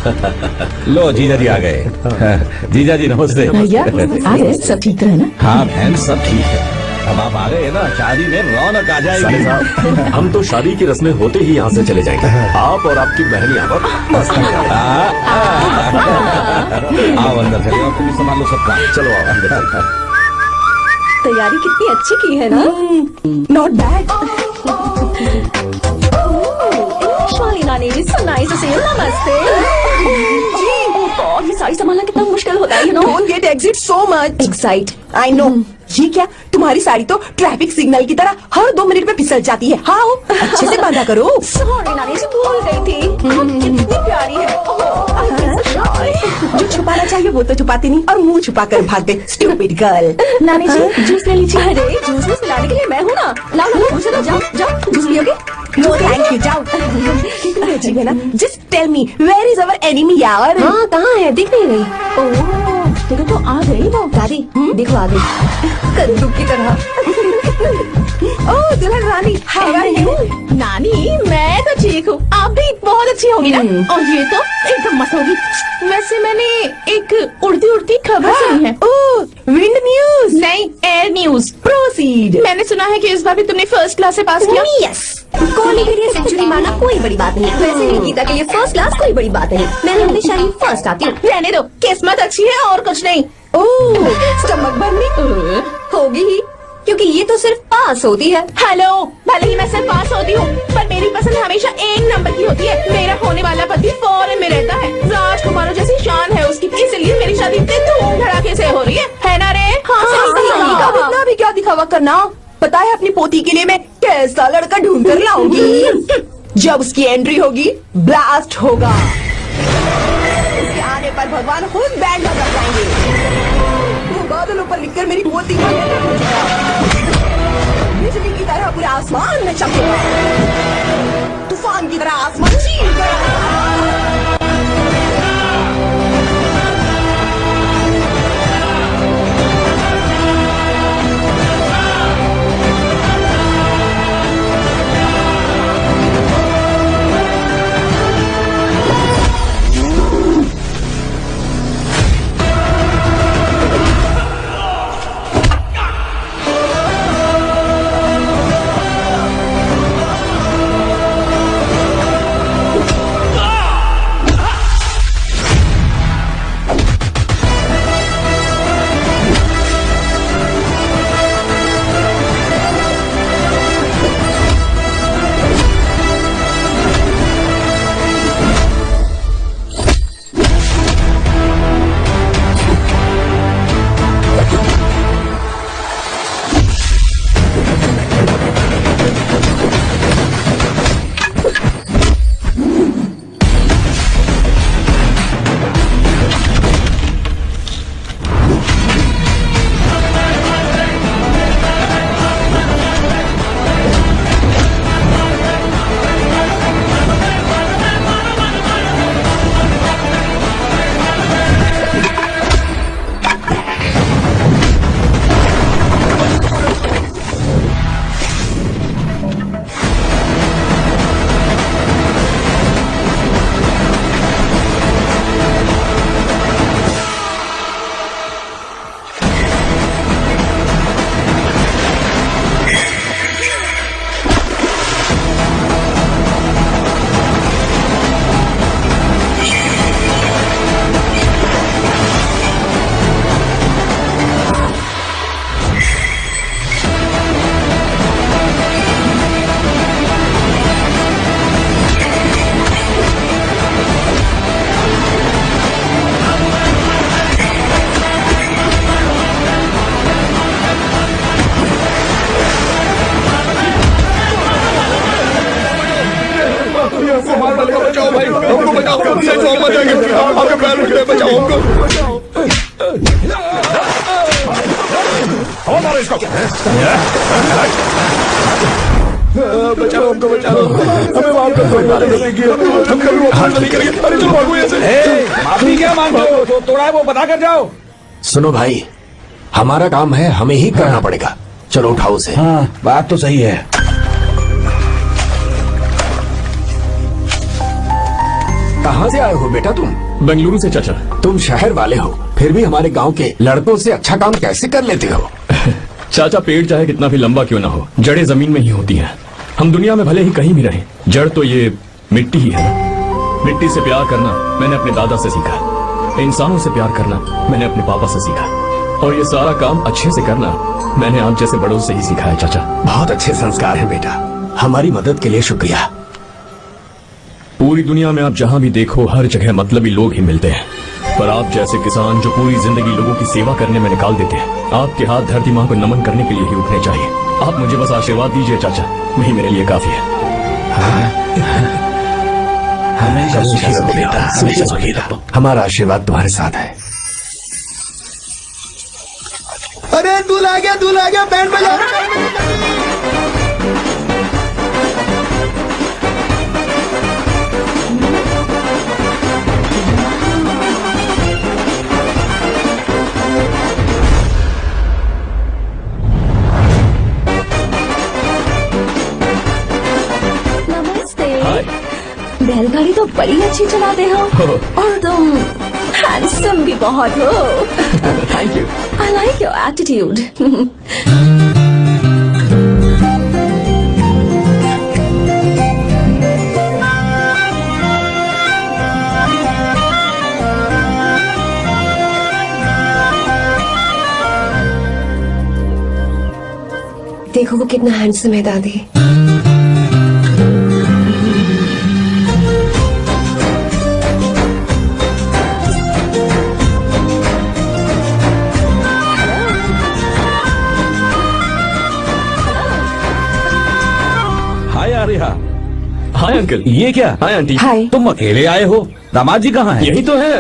लो जीजा जी आ गए। जीजा जी नमस्ते। भैया आ गए, सब ठीक है ना? हाँ बहन सब ठीक है। अब आप आ गए ना, शादी में रौनक आ जाएगी। हम तो शादी की रस्में होते ही यहाँ से चले जाएंगे। आप और आपकी बहन यहाँ पर मस्त आओ अंदर चलिए, और तुम भी संभाल लो सब काम। चलो आप अंदर। तैयारी कितनी अच्छी की है ना? Not bad. वाली नानी जी so nice to see you. नमस्ते जी। और ये साड़ी संभालना कितना मुश्किल होता है, you know? Don't get exit so much. Excite. I know. ये क्या, तुम्हारी साड़ी तो ट्रैफिक सिग्नल की तरह हर 2 मिनट में फिसल जाती है। हाँ अच्छे से बांधा करो। Sorry नानी जी, भूल गई थी। कितनी प्यारी है। जो छुपाना चाहिए वो तो छुपाती नहीं और मुंह छुपा कर भागते। Stupid girl. नानी जी जूस ले लीजिए। अरे जूस में पिलाने के लिए मैं हूँ ना। लाओ लाओ मुझे तो जाओ जूस पियोगे? No thank you. जाओ। कितनी अजीब है ना। Just tell me where is our enemy यार? हाँ कहाँ है, दिख नहीं रही। ओह देखो तो आ गई वो। दादी देखो आ गई कद्दू की तरह। ओह दुल्हन रानी, how are you? नानी मैं तो ठीक हूँ, आप भी बहुत अच्छी होगी ना। और ये तो एकदम मस्त होगी। वैसे मैंने एक उड़ती उड़ती खबर सुनी है। ओह विंड न्यूज। नहीं, एयर न्यूज। प्रोसीड। मैंने सुना है कि इस बार भी तुमने फर्स्ट क्लास से पास किया। यस, कोहली के लिए सेंचुरी मारना कोई बड़ी बात नहीं। वैसे भी गीता के लिए फर्स्ट क्लास कोई बड़ी बात नहीं। मैंने हमेशा ही फर्स्ट आती हूँ। रहने दो, किस्मत अच्छी है और कुछ नहीं। ओह स्टमक भरनी होगी ही, क्योंकि ये तो सिर्फ पास होती है। हेलो, भले ही मैं सिर्फ पास होती हूँ, पर मेरी पसंद हमेशा 1 नंबर की होती है। मेरा होने वाला पति फॉरेन में रहता है, राजकुमारों जैसी शान है उसकी, इसलिए मेरी शादी इतने धूम धड़ाके से हो रही है ना रे? हाँ सही कहा। इतना भी क्या दिखावा करना। पता है अपनी पोती के लिए मैं कैसा लड़का ढूंढ कर लाऊंगी। जब उसकी एंट्री होगी ब्लास्ट होगा। उसके आने पर भगवान खुद बैंड बजा जाएंगे। वो बादलों पर लिखकर मेरी पोती का बिजली की तरह पूरे आसमान में चमकेगा, तूफान की तरह आसमान चीर बचाओ भाई, हमको बचाओ, मर जाएंगे, आपके पैर रुक गए, बचाओ हमको। मारो इसको। बचाओ हमको, बचाओ हमें, माफ कर दो, हम कभी वो हाथ नहीं करेंगे। अरे चलो भागो यहाँ से। माफी क्या मांगते हो, जो तोड़ा है वो बता कर जाओ। सुनो भाई, हमारा काम है, हमें ही करना पड़ेगा। चलो उठाओ उसे। हाँ बात तो सही है। कहाँ से आए हो बेटा तुम? बेंगलुरु से चाचा। तुम शहर वाले हो, फिर भी हमारे गांव के लड़कों से अच्छा काम कैसे कर लेते हो? चाचा पेड़ चाहे कितना भी लंबा क्यों ना हो, जड़ें जमीन में ही होती हैं। हम दुनिया में भले ही कहीं भी रहें, जड़ तो ये मिट्टी ही है ना। मिट्टी से प्यार करना मैंने अपने दादा से सीखा, इंसानों से प्यार करना मैंने अपने पापा से सीखा, और ये सारा काम अच्छे से करना मैंने आप जैसे बड़ों से ही सीखा है चाचा। बहुत अच्छे संस्कार है बेटा, हमारी मदद के लिए शुक्रिया। पूरी दुनिया में आप जहाँ भी देखो हर जगह मतलबी लोग ही मिलते हैं, पर आप जैसे किसान जो पूरी जिंदगी लोगों की सेवा करने में निकाल देते हैं, आपके हाथ धरती माँ को नमन करने के लिए ही उठने चाहिए। आप मुझे बस आशीर्वाद दीजिए चाचा, वही मेरे लिए काफी है। हमारा आशीर्वाद तुम्हारे साथ है। अरे दूल्हा आ गया, बैंड बजाओ। नमस्ते। हाय। बैलगाड़ी तो बड़ी अच्छी चलाते हो और तुम हैंडसम भी बहुत हो। Thank you. I like your attitude. देखो वो कितना हैंडसम है दादी। हाय आर्या। Hi uncle. ये क्या? Hi aunty. हाय। तुम अकेले आए हो? दामाद जी कहाँ है? यही तो है।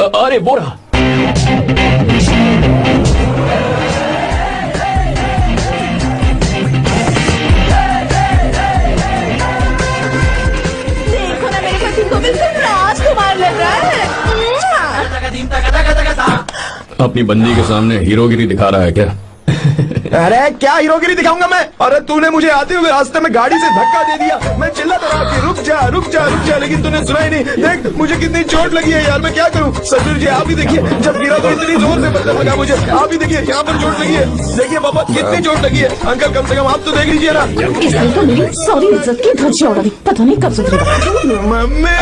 अरे बोरा। देखो ना मेरे पति को बिल्कुल राजकुमार लग रहा है। अपनी बंदी के सामने हीरोगिरी दिखा रहा है क्या? अरे क्या हीरोगिरी दिखाऊंगा मैं? अरे तूने मुझे आते हुए रास्ते में गाड़ी से धक्का दे दिया, मैं चिल्लाता रहा कि रुक जा रुक जा रुक जा, लेकिन तूने सुना ही नहीं। देख मुझे कितनी चोट लगी है यार, मैं क्या करूं? ससुर जी आप ही देखिए, जब गिरा तो इतनी जोर से पत्थर लगा मुझे। आप ही देखिए यहाँ पर चोट लगी है, देखिए पापा कितनी चोट लगी है। अंकल कम से कम आप तो देख लीजिए ना। इसने तो मेरी सारी इज्जत की धज्जियां उड़ा दी, पता नहीं कब सुधरेगा। मम्मी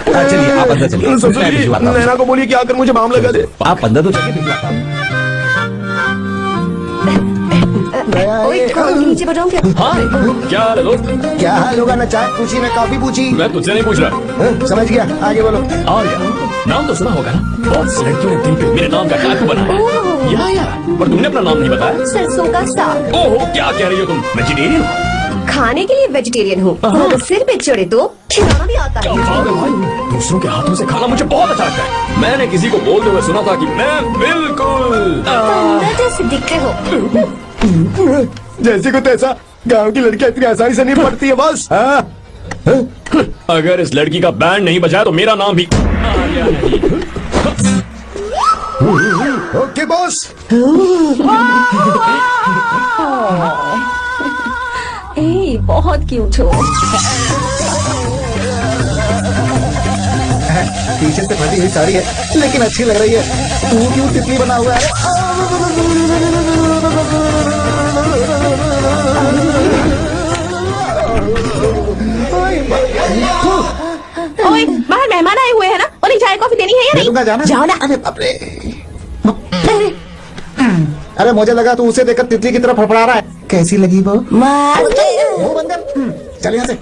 चलिए आप अंदर चलिए। ससुर मैं जी भिजवाता हूँ। नैना को बोलिए कि आकर मुझे मामला लगा दे। आप अंदर तो चलिए, भिजवाता हूँ। ओए कॉल के नीचे बताऊं क्या? हाँ क्या हाल है दोस्त? क्या हाल होगा ना, चाय पूछी ना कॉफी पूछी। मैं तुझसे नहीं पूछ रहा। समझ गया, आगे बोलो। आर्या, नाम तो सुना होगा ना? बहुत सी लड़कियों ने दिल पे मेरे नाम का टाटू बनाया है। या पर तुमने अपना नाम नहीं बताया। सरसों का साग। ओहो क्या कह रही हो तुम? वेजिटेरियन हो? खाने के लिए वेजिटेरियन हूँ, अगर सिर पे चढ़े तो खिलाना भी आता है। अरे भाई, दूसरों के हाथों से खाना मुझे बहुत अच्छा लगता है। मैंने किसी को बोलते हुए सुना था कि मैं बिल्कुल अंदर जैसे दिखते हो। जैसे को तैसा, गांव की लड़कियां इतनी आसानी से नहीं पड़ती है बस। अगर इस लड़की का बैंड नहीं बजाया तो मेरा नाम भी आर्या नहीं। Okay boss. ए, बहुत क्यूट हो। पीछे से फटी हुई साड़ी है, लेकिन अच्छी लग रही है। तू क्यों तितली बना हुआ है? ओए बाहर मेहमान आए हुए हैं ना, उन्हें चाय कॉफी देनी है या दे नहीं? दूंगा, जाना। जाओ ना। अरे बाप रे। अरे मुझे लगा तू उसे देखकर तितली की तरफ फड़फड़ा रहा है। कैसी लगी वो? वो बंदर। चल यहाँ से।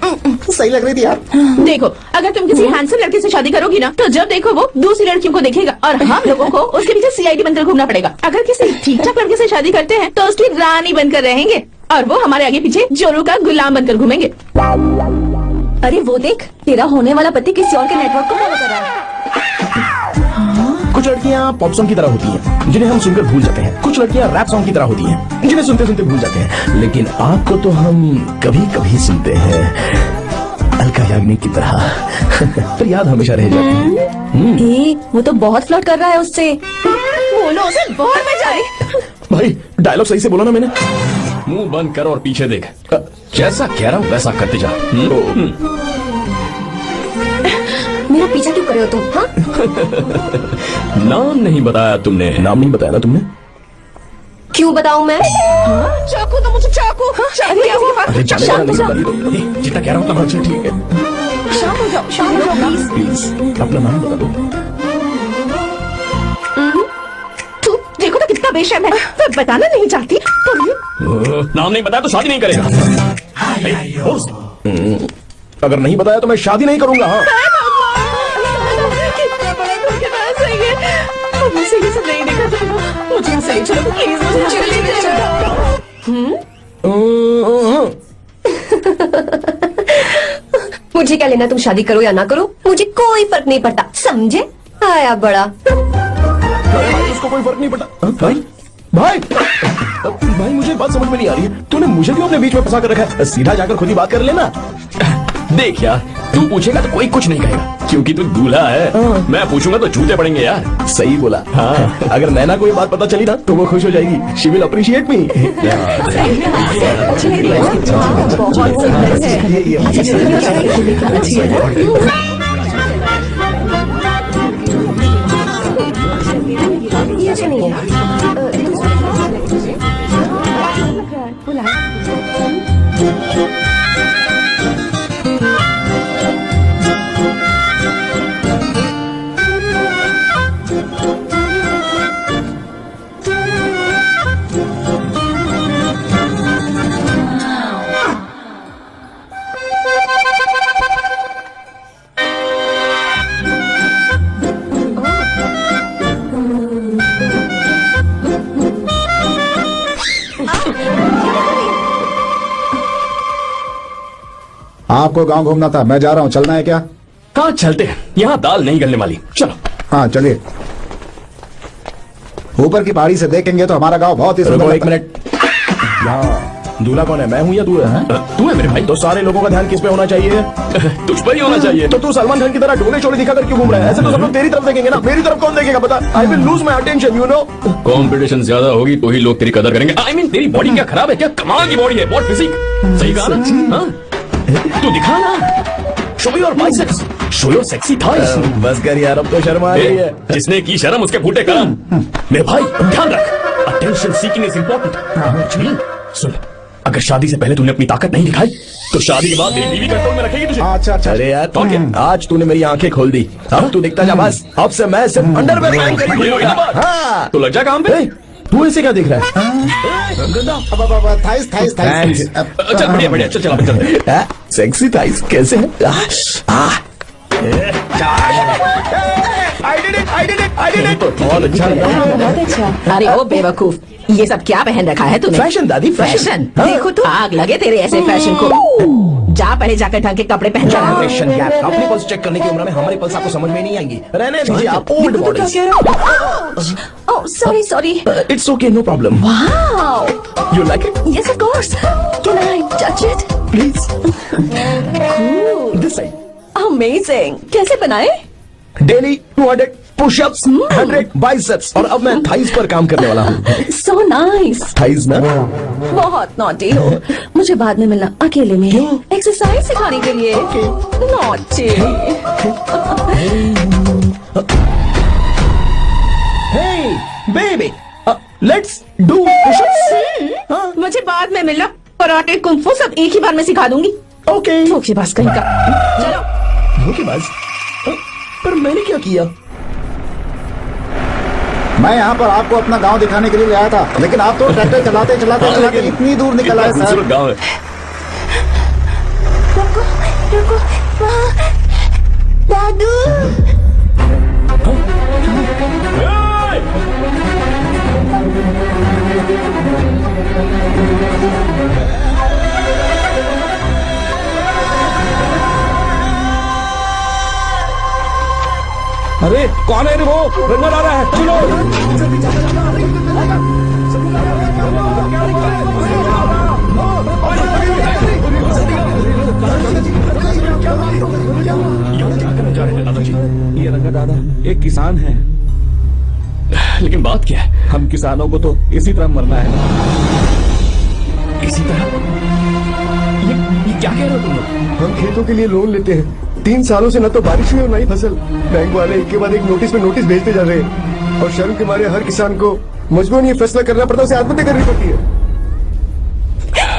सही लग रही थी यार। देखो अगर तुम किसी हैंडसम लड़के से शादी करोगी ना, तो जब देखो वो दूसरी लड़कियों को देखेगा और हम लोगों को उसके पीछे सीआईडी बनकर घूमना पड़ेगा। अगर किसी ठीक ठाक लड़के से शादी करते हैं तो उसकी रानी बनकर रहेंगे और वो हमारे आगे पीछे जोरू का गुलाम बनकर घूमेंगे। अरे वो देख, तेरा होने वाला पति किसी और के नेटवर्क को फॉलो कर रहा है। कुछ लड़कियां पॉप सॉन्ग की तरह होती हैं, जिन्हें हम सुनकर भूल जाते हैं। कुछ लड़कियां रैप सॉन्ग की तरह होती हैं, जिन्हें सुनते सुनते भूल जाते हैं। लेकिन आपको तो हम कभी कभी सुनते हैं, अलका याग्निक की तरह। पर याद हमेशा रह जाती है। ए, वो तो बहुत फ्लर्ट कर रहा है उससे। बोलो उसे बहुत मजा आई। भाई डायलॉग सही से बोला ना मैंने? मुंह बंद कर और पीछे देख। जैसा कह रहा हूँ वैसा करते जा। रहे हो तुम? हाँ, नाम नहीं बताया तुमने। नाम नहीं बताया ना तुमने? क्यों बताऊं मैं? चाकू तो मुझे चाकू चाकू क्या हुआ? अरे जाने शांत हो वाला जाओ। नहीं, जितना कह रहा हूँ अच्छा ठीक है। शांत हो जाओ, शांत हो जाओ प्लीज। प्लीज अपना नाम बता दो। तू देखो तो कितना बेशर्म है। मैं बताना नहीं चाहती पर नाम नहीं बताया तो शादी नहीं करेगा। अगर नहीं बताया तो मैं शादी नहीं करूंगा। हाँ कितना बड़ा धोखेबाज है ये। अब मुझसे ये सब नहीं देखा जाएगा। मुझे यहाँ से ले चलो प्लीज, मुझे यहाँ से ले चलो। मुझे क्या लेना तुम शादी करो या ना करो, मुझे कोई फर्क नहीं पड़ता, समझे? आया बड़ा। भाई उसको कोई फर्क नहीं पड़ता। हाँ? भाई भाई भाई मुझे बात समझ में नहीं आ रही है। तूने मुझे क्यों अपने बीच में फंसा कर रखा है? सीधा जाकर खुद ही बात कर लेना। देख यार, तू पूछेगा तो कोई कुछ नहीं कहेगा क्योंकि तू दूल्हा है। मैं पूछूंगा तो जूते पड़ेंगे यार। सही बोला। हाँ अगर नैना को ये बात पता चली ना तो वो खुश हो जाएगी। शी विल अप्रिशिएट मी। ये अच्छा नहीं है। आपको गांव घूमना था, मैं जा रहा हूँ, चलना है क्या? कहाँ चलते हैं? यहाँ दाल नहीं गलने वाली। चलो। हाँ चलिए। ऊपर की पहाड़ी से देखेंगे तो हमारा गांव बहुत ही रुको सुंदर एक लगता है। मिनट। यहाँ दूल्हा कौन है? मैं हूँ या तू है? तू है मेरे भाई। तो सारे लोगों का ध्यान किस पे होना चाहिए? तुझ पर ही होना चाहिए। तो तू सलमान खान की तरह डोले चोले दिखाकर क्यों घूम रहा है? ऐसे तो सब लोग तेरी तरफ देखेंगे ना, मेरी तरफ कौन देखेगा? बता। I will lose my attention, you know. Competition ज्यादा होगी तो ही लोग तेरी कदर करेंगे। आई मीन तेरी बॉडी क्या खराब है क्या? कमाल की बॉडी है, बहुत फिजिक। सही कहा ना? हाँ? तू दिखा ना। Show your biceps, show your sexy thighs. बस कर यार, अब तो शर्म आ रही है। जिसने की शर्म उसके फूटे करम। मेरे भाई ध्यान रख, अटेंशन सीकिंग इज इंपॉर्टेंट। सुन, अगर शादी से पहले तूने अपनी ताकत नहीं दिखाई तो शादी के बाद तेरी बीवी कंट्रोल में रखेगी तुझे। अच्छा अच्छा। अरे यार तो क्या, आज तूने मेरी आंखें खोल दी। अब तू दिखता जा बस। अब से मैं सिर्फ अंडरवेयर पहन कर ही ये हुई ना बात? हाँ। तो लग जा काम पे। तू ऐसे क्या देख रहा है? अब थाइस थाइस थाइस। चल बढ़िया बढ़िया, चल चल चल। सेक्सी थाइस कैसे है? तो बहुत अच्छा लगा। बहुत अच्छा। अरे ओ बेवकूफ, ये सब क्या पहन रखा है तूने? फैशन दादी, फैशन। हाँ। देखो तो आग लगे तेरे ऐसे फैशन को। जा पहले जाकर ढंग के कपड़े पहन कर आ। Generation gap. अपनी पल्स चेक करने की उम्र में हमारी पल्स आपको समझ में नहीं आएंगी। रहने दीजिए आप old models. Oh, sorry, sorry. It's okay, no problem. Wow. You like it? Yes, of course. Can I touch it? Please this side. Amazing. कैसे बनाए? डेली 200 पुशअप्स, 100 बाइसेप्स, और अब मैं थाइस पर काम करने वाला हूँ। So nice. थाइस ना? बहुत नॉटी हो। मुझे बाद में मिलना अकेले में। एक्सरसाइज सिखाने के लिए। Naughty. Hey baby, let's do push-ups. मुझे बाद में मिलना। कराटे कुंफू सब एक ही बार में सिखा दूंगी। Okay. धोखेबाज कहीं का। चलो। धोखेबाज? पर मैंने क्या किया? मैं यहाँ पर आपको अपना गांव दिखाने के लिए आया था, लेकिन आप तो ट्रैक्टर चलाते चलाते चलाते इतनी दूर निकल आए सर। गाँव है। रुको, वहाँ। दादू। अरे कौन है रे वो? रंगन आ रहा है, चलो। ये रंगा दादा एक किसान है। लेकिन बात क्या है? हम किसानों को तो इसी तरह मरना है। इसी तरह ये क्या कह रहे हो तुम लोग? हम खेतों के लिए लोन लेते हैं 3 सालों से न तो बारिश हुई और न ही फसल। बैंक वाले एक के बाद एक नोटिस में नोटिस भेजते जा रहे हैं और शर्म के मारे हर किसान को मजबूरन ये फैसला करना पड़ता है, उसे आत्महत्या करनी पड़ती है।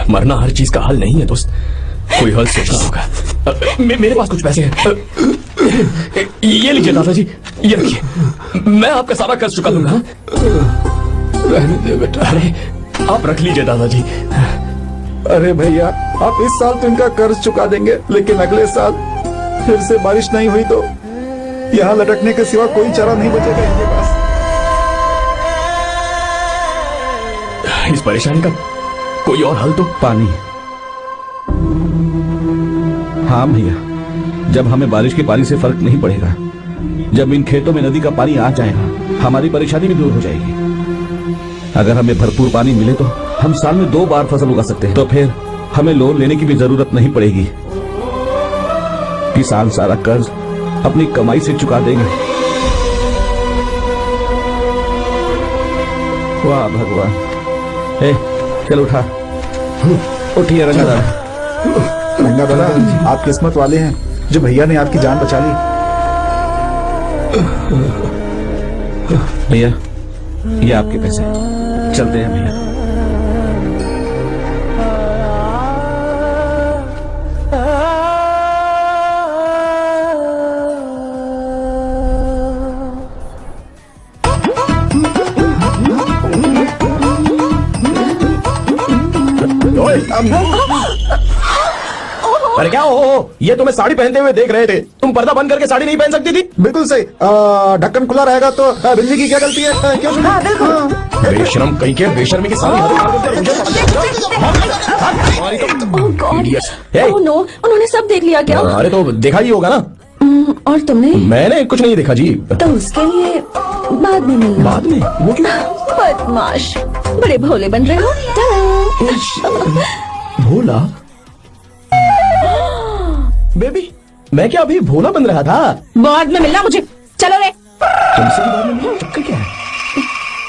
मरना हर चीज का हल नहीं है दोस्त, कोई हल सोचना होगा। मेरे पास कुछ पैसे हैं। ये लीजिए दादाजी, ये रखिए, मैं आपका सारा कर्ज चुका दूंगा। रहने दे बेटा। अरे आप रख लीजिए दादाजी। अरे भैया, आप इस साल तो इनका कर्ज चुका देंगे, लेकिन अगले साल फिर से बारिश नहीं हुई तो यहाँ लटकने के सिवा कोई चारा नहीं बचेगा इनके पास। इस परेशानी का कोई और हल तो। पानी। हाँ भैया, जब हमें बारिश के पानी से फर्क नहीं पड़ेगा, जब इन खेतों में नदी का पानी आ जाएगा, हमारी परेशानी भी दूर हो जाएगी। अगर हमें भरपूर पानी मिले तो हम साल में 2 बार फसल उगा सकते हैं, तो फिर हमें लोन लेने की भी जरूरत नहीं पड़ेगी। किसान सारा कर्ज अपनी कमाई से चुका देंगे। वाह भगवान। ए, चल उठा, उठिए रंगादार। रंगादादा, आप किस्मत वाले हैं जो भैया ने आपकी जान बचा ली। भैया, ये आपके पैसे, चलते हैं भैया। अरे क्या हो, ये तुम्हें साड़ी पहनते हुए देख रहे थे, तुम पर्दा बंद करके साड़ी नहीं पहन सकती थी? बिल्कुल सही। ढक्कन खुला रहेगा तो बिजली की क्या गलती है? क्यों सुना? बेशरम कहीं के, बेशर्मी की सारी हद पार कर दिया। ओह गॉड, ओह नो, उन्होंने सब देख लिया क्या? अरे तो देखा ही होगा ना। और तुमने? मैंने कुछ नहीं देखा जी। तो उसके लिए बाद में मिलना। बाद में? वो क्यों? बदमाश, बड़े भोले बन रहे हो। भोला? बेबी, मैं क्या अभी भोला बन रहा था? बाद में मिलना मुझे, चलो रे। तुमसे भी बाद में मिलना? चक्कर क्या है?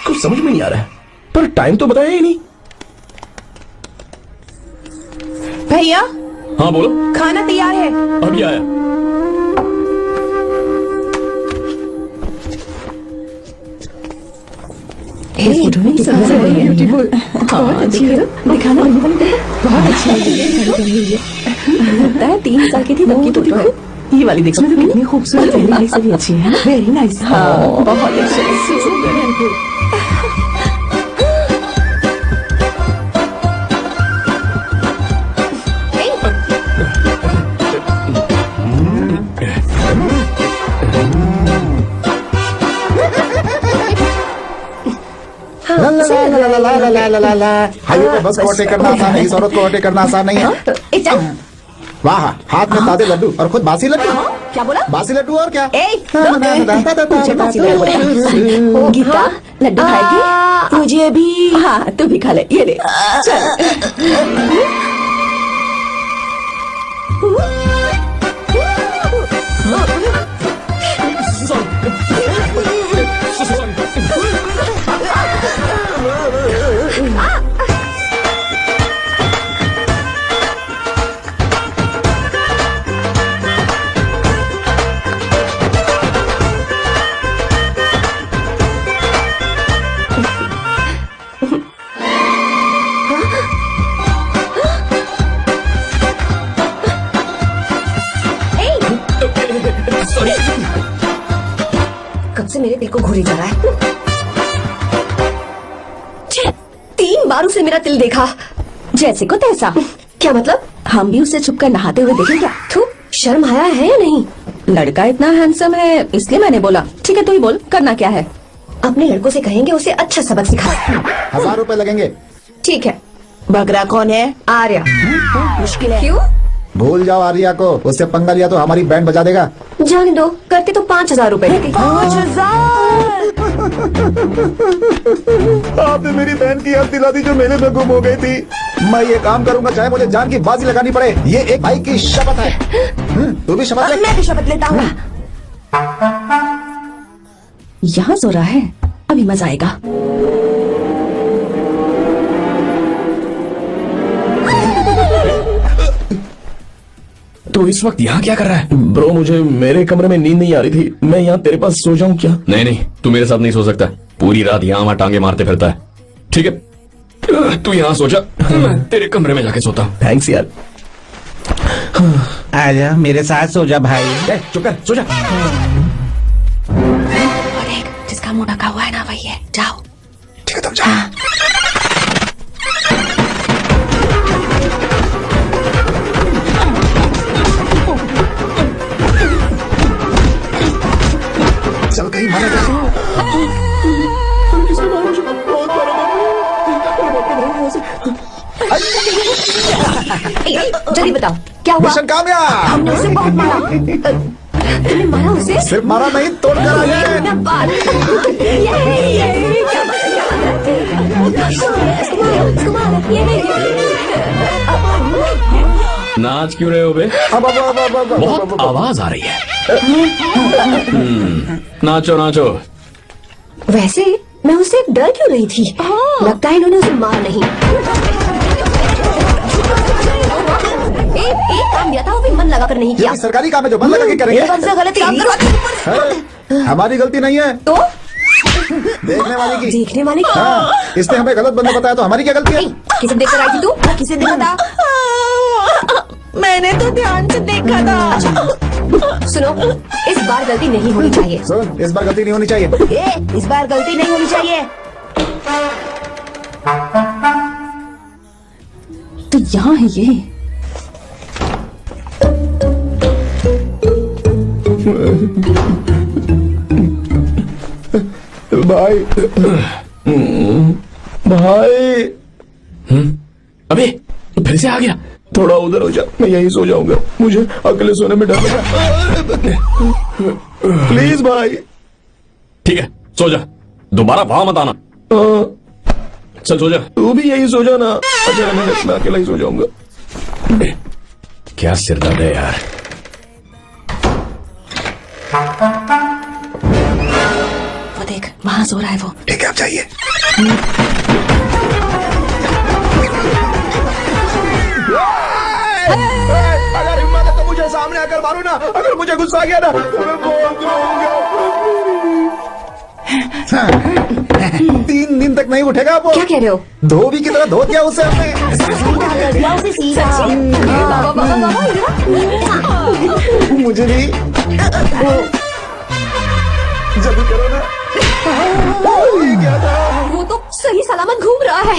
कुछ समझ में नहीं आ रहा है, पर टाइम तो बताया ही नहीं। भैया, हाँ बोलो। खाना तैयार है। अभी आया। ब्यूटीफुल, बहुत अच्छी है। दिखाना, बहुत अच्छी है। 3 साल की थी तब की तो देखो। ये वाली देखो कितनी खूबसूरत है। पहले से भी अच्छी है। Very nice. हाँ, बहुत अच्छी है। हाईवे पे बस को ओवरटेक करना आसान है, इस औरत को ओवरटेक करना आसान नहीं है। वाह, हाथ में ताजे लड्डू और खुद बासी लड्डू। क्या बोला? बासी लड्डू और क्या? मुझे बासी लड्डू। गीता, लड्डू खाएगी? मुझे भी। हाँ, तू भी खा ले, ये ले। चल। कब से मेरे दिल को घूरी जा रहा है। 3 बार उसे मेरा तिल देखा, जैसे को तैसा। क्या मतलब? हम भी उसे छुपकर नहाते हुए देखें क्या? थू, शर्म आया है या नहीं? लड़का इतना हैंडसम है इसलिए मैंने बोला। ठीक है, तू ही बोल, करना क्या है? अपने लड़कों से कहेंगे उसे अच्छा सबक सिखा। 1000 रुपए लगेंगे। ठीक है। बकरा कौन है? आर्या। मुश्किल है। क्यों? भूल जाओ आर्या को, उससे पंगा लिया तो हमारी बैंड बजा देगा। जाने दो, करते तो 5000 रुपए देती। 5000। आपने मेरी बहन की याद दिला दी जो मेले में गुम हो गई थी। मैं ये काम करूंगा चाहे मुझे जान की बाजी लगानी पड़े। ये एक भाई की शपथ है। तू भी शपथ ले। मैं भी शपथ लेता हूँ। यहाँ जोरा है, अभी मजा आएगा। तो इस वक्त यहाँ क्या कर रहा है? ब्रो मुझे मेरे कमरे में नींद नहीं आ रही थी, मैं यहाँ तेरे पास सो जाऊं क्या? नहीं नहीं, तू मेरे साथ नहीं सो सकता। पूरी रात यहाँ वहाँ टांगे मारते फिरता है। ठीक है, तू यहाँ सो जा, मैं तेरे कमरे में जाके सोता हूँ। थैंक्स यार। आजा मेरे साथ सो जा भाई। चुप कर, सो जा। और एक जिसका मुंह ढका हुआ है ना वही है, जाओ। ठीक है तुम जा। चल कहीं मारा जल्दी बताओ क्या हुआ? मिशन कामयाब। हमने उसे बहुत मारा। तुमने मारा उसे? सिर्फ मारा नहीं, तोड़ कर आ गए। क्या बात है? ये क्या बात है? इसको मारो, ये नाच क्यों रहे हो बे? अब बहुत आवाज आ रही है। नाचो नाचो। वैसे मैं उससे डर क्यों रही थी? लगता है इन्होंने उसे मार नहीं। एक काम दिया था वो भी मन लगा कर नहीं किया। ये सरकारी काम है जो बंद लगा के करेंगे। एक हमसे गलत काम करवा। हमारी गलती नहीं है, तो देखने वाले की। देखने वाले की। हाँ, इसने हमें गलत बंदा बताया तो हमारी क्या गलती है? किसे देखकर आई थी तू? किसे देखा था? मैंने तो ध्यान से देखा था। सुनो, इस बार गलती नहीं होनी चाहिए। सुन, इस बार गलती नहीं होनी चाहिए। इस बार गलती नहीं होनी चाहिए। तो यहाँ है ये। भाई भाई अबे तो फिर से आ गया। थोड़ा उधर हो जा, मैं यहीं सो जाऊंगा। मुझे अकेले सोने में डर लगा। प्लीज भाई। ठीक है, सो जा, दोबारा वहां मत आना। चल सो जा। तू भी यहीं सो जाना। अच्छा मैं अकेला ही सो जाऊंगा। क्या सिर दर्द है यार। वो देख, वहाँ सो रहा है वो। ठीक है, अब जाइए। अगर हिम्मत है तो मुझे सामने आकर मारो ना। अगर मुझे गुस्सा आ गया ना तो मैं बोल दूंगा। 3 दिन तक नहीं उठेगा वो। क्या कह रहे हो? धोबी की तरह धो दिया उसे हमने। मुझे भी जल्दी करो ना। ये क्या था? वो तो सही सलामत घूम रहा है।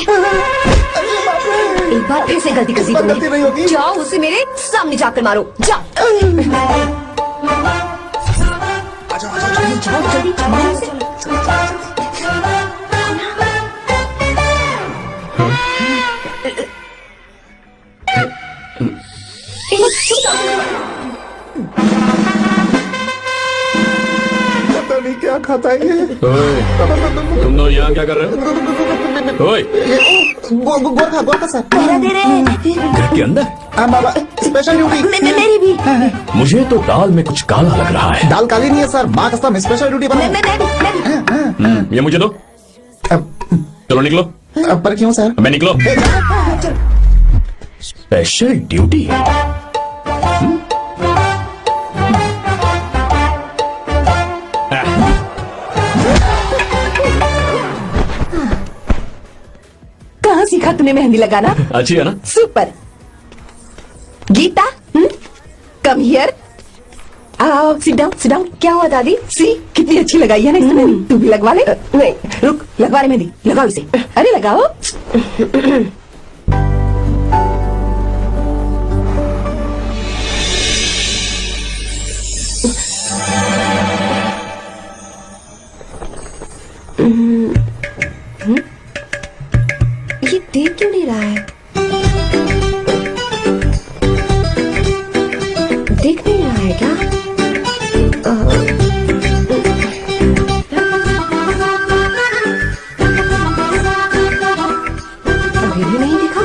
एक बार फिर से गलती कर दी इस बार गलती नहीं होगी। तुमने। जाओ उसे मेरे सामने जाकर मारो। जाओ जाओ जल्दी मारो उसे। पता नहीं क्या खाता है ये। ओए, तुम लोग यहाँ क्या कर रहे हो? ओए, गोरखा सर। घर के अंदर? हाँ बाबा, स्पेशल ड्यूटी। मेरी भी। मुझे तो दाल में कुछ काला लग रहा है। दाल काली नहीं है सर, माँ कसम स्पेशल ड्यूटी बना। ये मुझे दो। चलो निकलो। पर क्यों सर? मैं निकलो। Special duty. कहाँ सीखा तूने मेहंदी लगाना? अच्छी है ना? सुपर। Geeta, come here. आओ, सिट डाउन। क्या हुआ दादी? सी कितनी अच्छी लगाई है ना इसने। तू भी लगवा ले। नहीं रुक, लगवा ले मेहंदी। लगाओ इसे। अरे लगाओ। ये देख क्यों नहीं रहा है? देख नहीं रहा है क्या? अभी भी नहीं दिखा।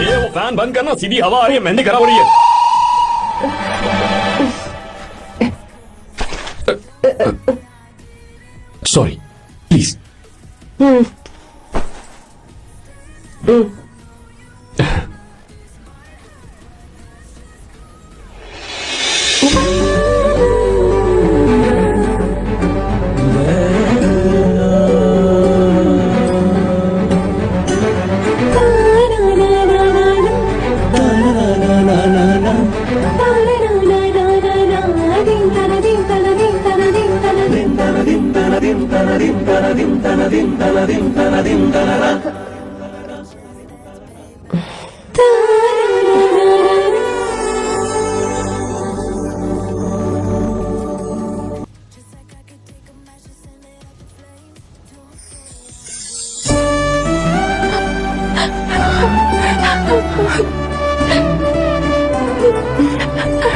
ये वो फैन बंद करना, सीधी हवा आ रही है, मेहंदी खराब हो रही है। Sorry, please.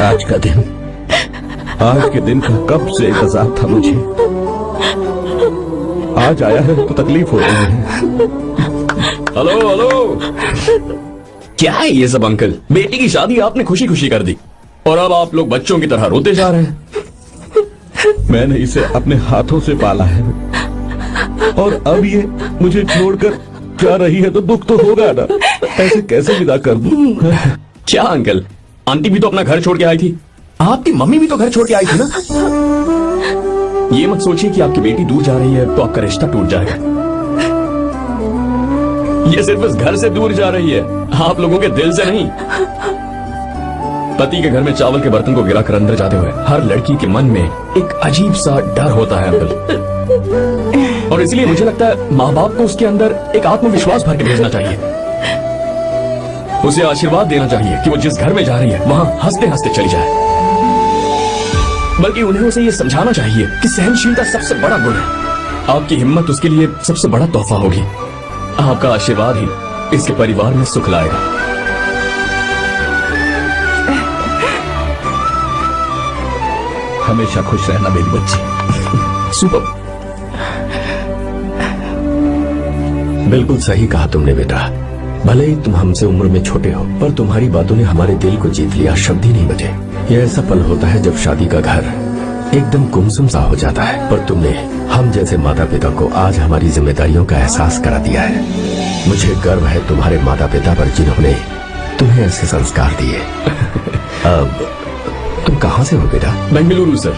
आज का दिन, आज के दिन का कब से इंतजार था मुझे। आज आया है तो तकलीफ हो रही है। हेलो हेलो, क्या है ये सब अंकल? बेटी की शादी आपने खुशी खुशी कर दी और अब आप लोग बच्चों की तरह रोते जा रहे हैं। मैंने इसे अपने हाथों से पाला है और अब ये मुझे छोड़कर जा रही है तो दुख तो होगा ना। ऐसे कैसे विदा कर दूं? क्या अंकल, आंटी भी तो अपना घर छोड़ के आई थी, आपकी मम्मी भी तो घर छोड़ के आई थी ना। ये मत सोचिए कि आपकी बेटी दूर जा रही है तो आपका रिश्ता टूट जाएगा। ये सिर्फ इस घर से दूर जा रही है, आप लोगों के दिल से नहीं। पति के घर में चावल के बर्तन को गिराकर अंदर जाते हुए हर लड़की के मन में एक अजीब सा डर होता है अंकल, और इसलिए मुझे लगता है माँ बाप को उसके अंदर एक आत्मविश्वास भर के भेजना चाहिए। उसे आशीर्वाद देना चाहिए कि वो जिस घर में जा रही है वहां हंसते हंसते चली जाए। बल्कि उन्हें उसे ये समझाना चाहिए कि सहनशीलता सबसे बड़ा गुण है। आपकी हिम्मत उसके लिए सबसे बड़ा तोहफा होगी। आपका आशीर्वाद ही इसके परिवार में सुख लाएगा। हमेशा खुश रहना मेरी बच्ची। सुपर। बिल्कुल सही कहा तुमने बेटा। भले ही तुम हमसे उम्र में छोटे हो, पर तुम्हारी बातों ने हमारे दिल को जीत लिया। शब्द ही नहीं बचे। यह ऐसा पल होता है जब शादी का घर एकदम गुमसुम सा हो जाता है, पर तुमने हम जैसे माता पिता को आज हमारी जिम्मेदारियों का एहसास करा दिया है। मुझे गर्व है तुम्हारे माता पिता पर जिन्होंने तुम्हें ऐसे संस्कार दिए। अब तुम कहाँ से हो बेटा? बेंगलुरु सर।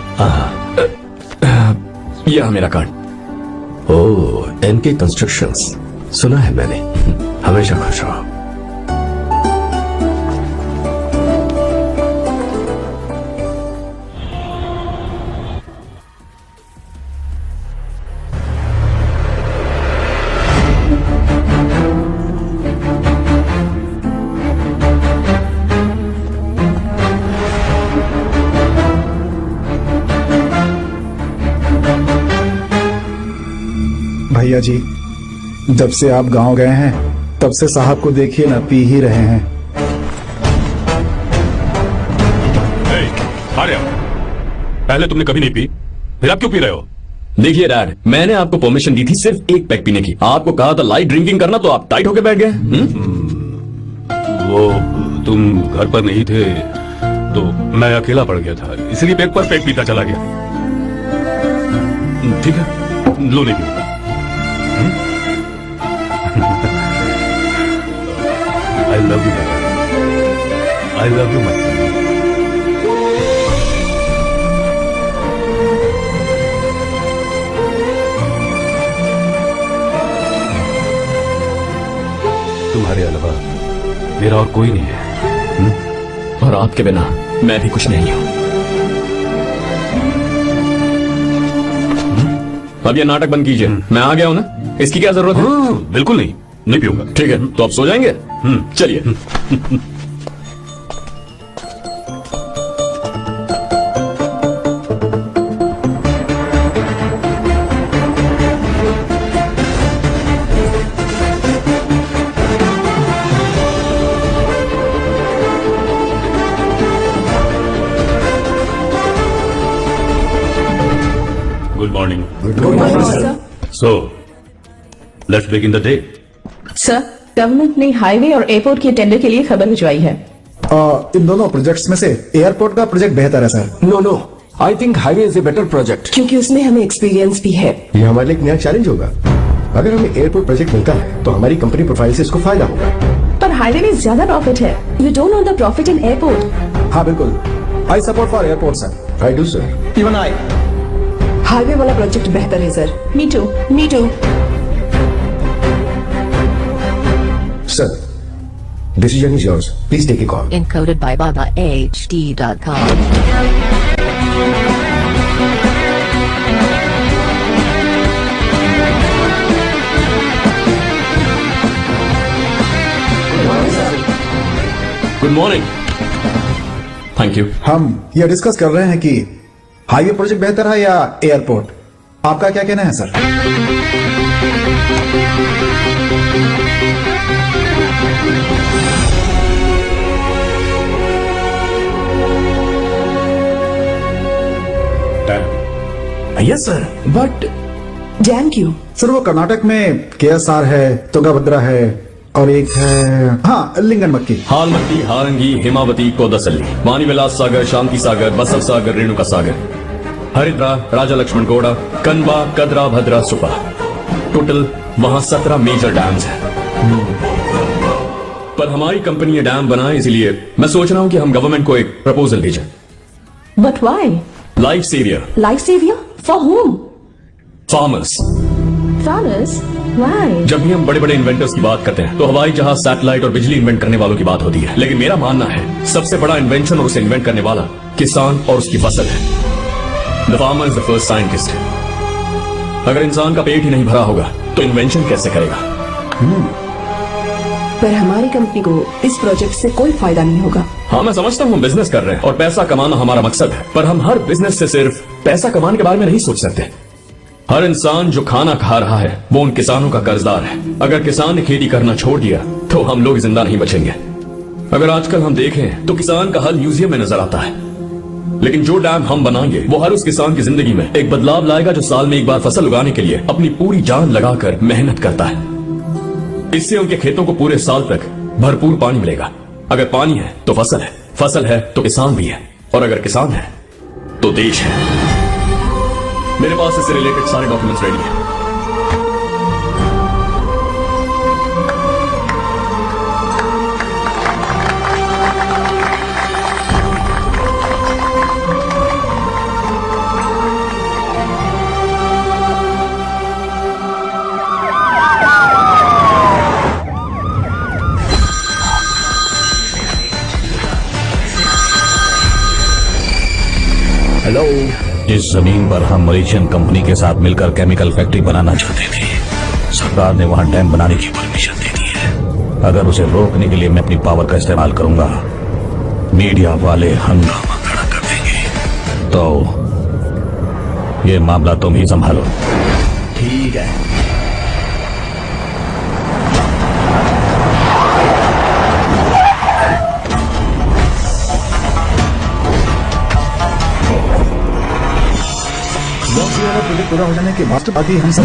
यह मेरा कार्ड। ओह, एनके कंस्ट्रक्शंस, सुना है मैंने। हमेशा खुश रहो। भैया जी, जब से आप गांव गए हैं तब से साहब को देखिए ना, पी ही रहे हैं। आर्या, पहले तुमने कभी नहीं पी, फिर आप क्यों पी रहे हो? देखिए डैड, मैंने आपको परमिशन दी थी सिर्फ एक पैक पीने की। आपको कहा था लाइट ड्रिंकिंग करना, तो आप टाइट होके बैठ गए। वो तुम घर पर नहीं थे तो मैं अकेला पड़ गया था, इसलिए पैक पर पैक पीता चला गया। ठीक है, लो नहीं पीऊंगा। I love you, I love you, my son. तुम्हारे अलावा मेरा और कोई नहीं है। और आपके बिना मैं भी कुछ नहीं हूं। अब ये नाटक बंद कीजिए। मैं आ गया हूं ना, इसकी क्या जरूरत है? बिल्कुल नहीं पीऊंगा। ठीक है, तो आप सो जाएंगे। चलिए। Good morning. Good morning sir. So let's begin the day. Sir, government ने हाईवे और एयरपोर्ट के टेंडर के लिए खबर भिजवाई है। इन दोनों प्रोजेक्ट्स में से एयरपोर्ट का प्रोजेक्ट बेहतर है sir. No, I think highway is a better project. क्योंकि उसमें हमें एक्सपीरियंस भी है। ये हमारे लिए एक नया चैलेंज होगा। अगर हमें एयरपोर्ट प्रोजेक्ट मिलता है तो हमारी कंपनी प्रोफाइल से इसको फायदा होगा। पर हाईवे में ज्यादा प्रॉफिट है। You don't know the profit in airport. हाँ बिल्कुल, I support for airport, sir. I do, sir. Even I. Highway वाला प्रोजेक्ट बेहतर है sir. Me too. Sir, decision is yours. Please take a call. Encoded by BabaHD.com. Good morning. Thank you. हम ये discuss कर रहे हैं कि highway project बेहतर है या एयरपोर्ट। आपका क्या कहना है, sir? Yes sir, but dam क्यों? सर वो कर्नाटक में KSR है, तुंगाभद्रा है और एक है हाँ लिंगन मक्की। हालमती, हारंगी, हिमावती, कोदसल्ली, वाणीविलास सागर, शांति सागर, बसव सागर, रेणुका सागर, हरिद्रा, राजा लक्ष्मण गौड़ा, कनबा, कदरा, भद्रा, सुपा। टोटल वहां 17 मेजर डैम्स हैं। पर हमारी कंपनी ये डैम बनाए, इसलिए मैं सोच रहा हूं कि हम गवर्नमेंट को एक प्रपोजल भेजें। But why? Life saviour. Life saviour for home? Farmers. Farmers? Why? जब भी हम बड़े बड़े इन्वेंटर्स की बात करते हैं तो हवाई जहाज, सैटेलाइट और बिजली इन्वेंट करने वालों की बात होती है, लेकिन मेरा मानना है सबसे बड़ा इन्वेंशन और उसे इन्वेंट करने वाला किसान और उसकी फसल है। The farmer is the first scientist. अगर इंसान का पेट ही नहीं भरा होगा तो इन्वेंशन कैसे करेगा? पर हमारी कंपनी को इस प्रोजेक्ट से कोई फायदा नहीं होगा। हाँ, मैं समझता हूँ हम बिजनेस कर रहे हैं और पैसा कमाना हमारा मकसद है, पर हम हर बिजनेस से सिर्फ पैसा कमाने के बारे में नहीं सोच सकते। हर इंसान जो खाना खा रहा है वो उन किसानों का कर्जदार है। अगर किसान ने खेती करना छोड़ दिया तो हम लोग जिंदा नहीं बचेंगे। अगर आजकल हम देखें तो किसान का हल म्यूजियम में नजर आता है, लेकिन जो डैम हम बनाएंगे वो हर उस किसान की जिंदगी में एक बदलाव लाएगा जो साल में एक बार फसल उगाने के लिए अपनी पूरी जान लगाकर मेहनत करता है। इससे उनके खेतों को पूरे साल तक भरपूर पानी मिलेगा। अगर पानी है तो फसल है, फसल है तो किसान भी है, और अगर किसान है तो देश है। मेरे पास इससे रिलेटेड सारे डॉक्यूमेंट्स रेडी हैं। हेलो। इस जमीन पर हम मलेशियन कंपनी के साथ मिलकर केमिकल फैक्ट्री बनाना चाहते थे। सरकार ने वहां डैम बनाने की परमिशन दे दी है। अगर उसे रोकने के लिए मैं अपनी पावर का इस्तेमाल करूंगा, मीडिया वाले हंगामा खड़ा कर देंगे। तो ये मामला तुम ही संभालो। ठीक है। प्रोजेक्ट पूरा हो जाने के बाद बाकी हम सब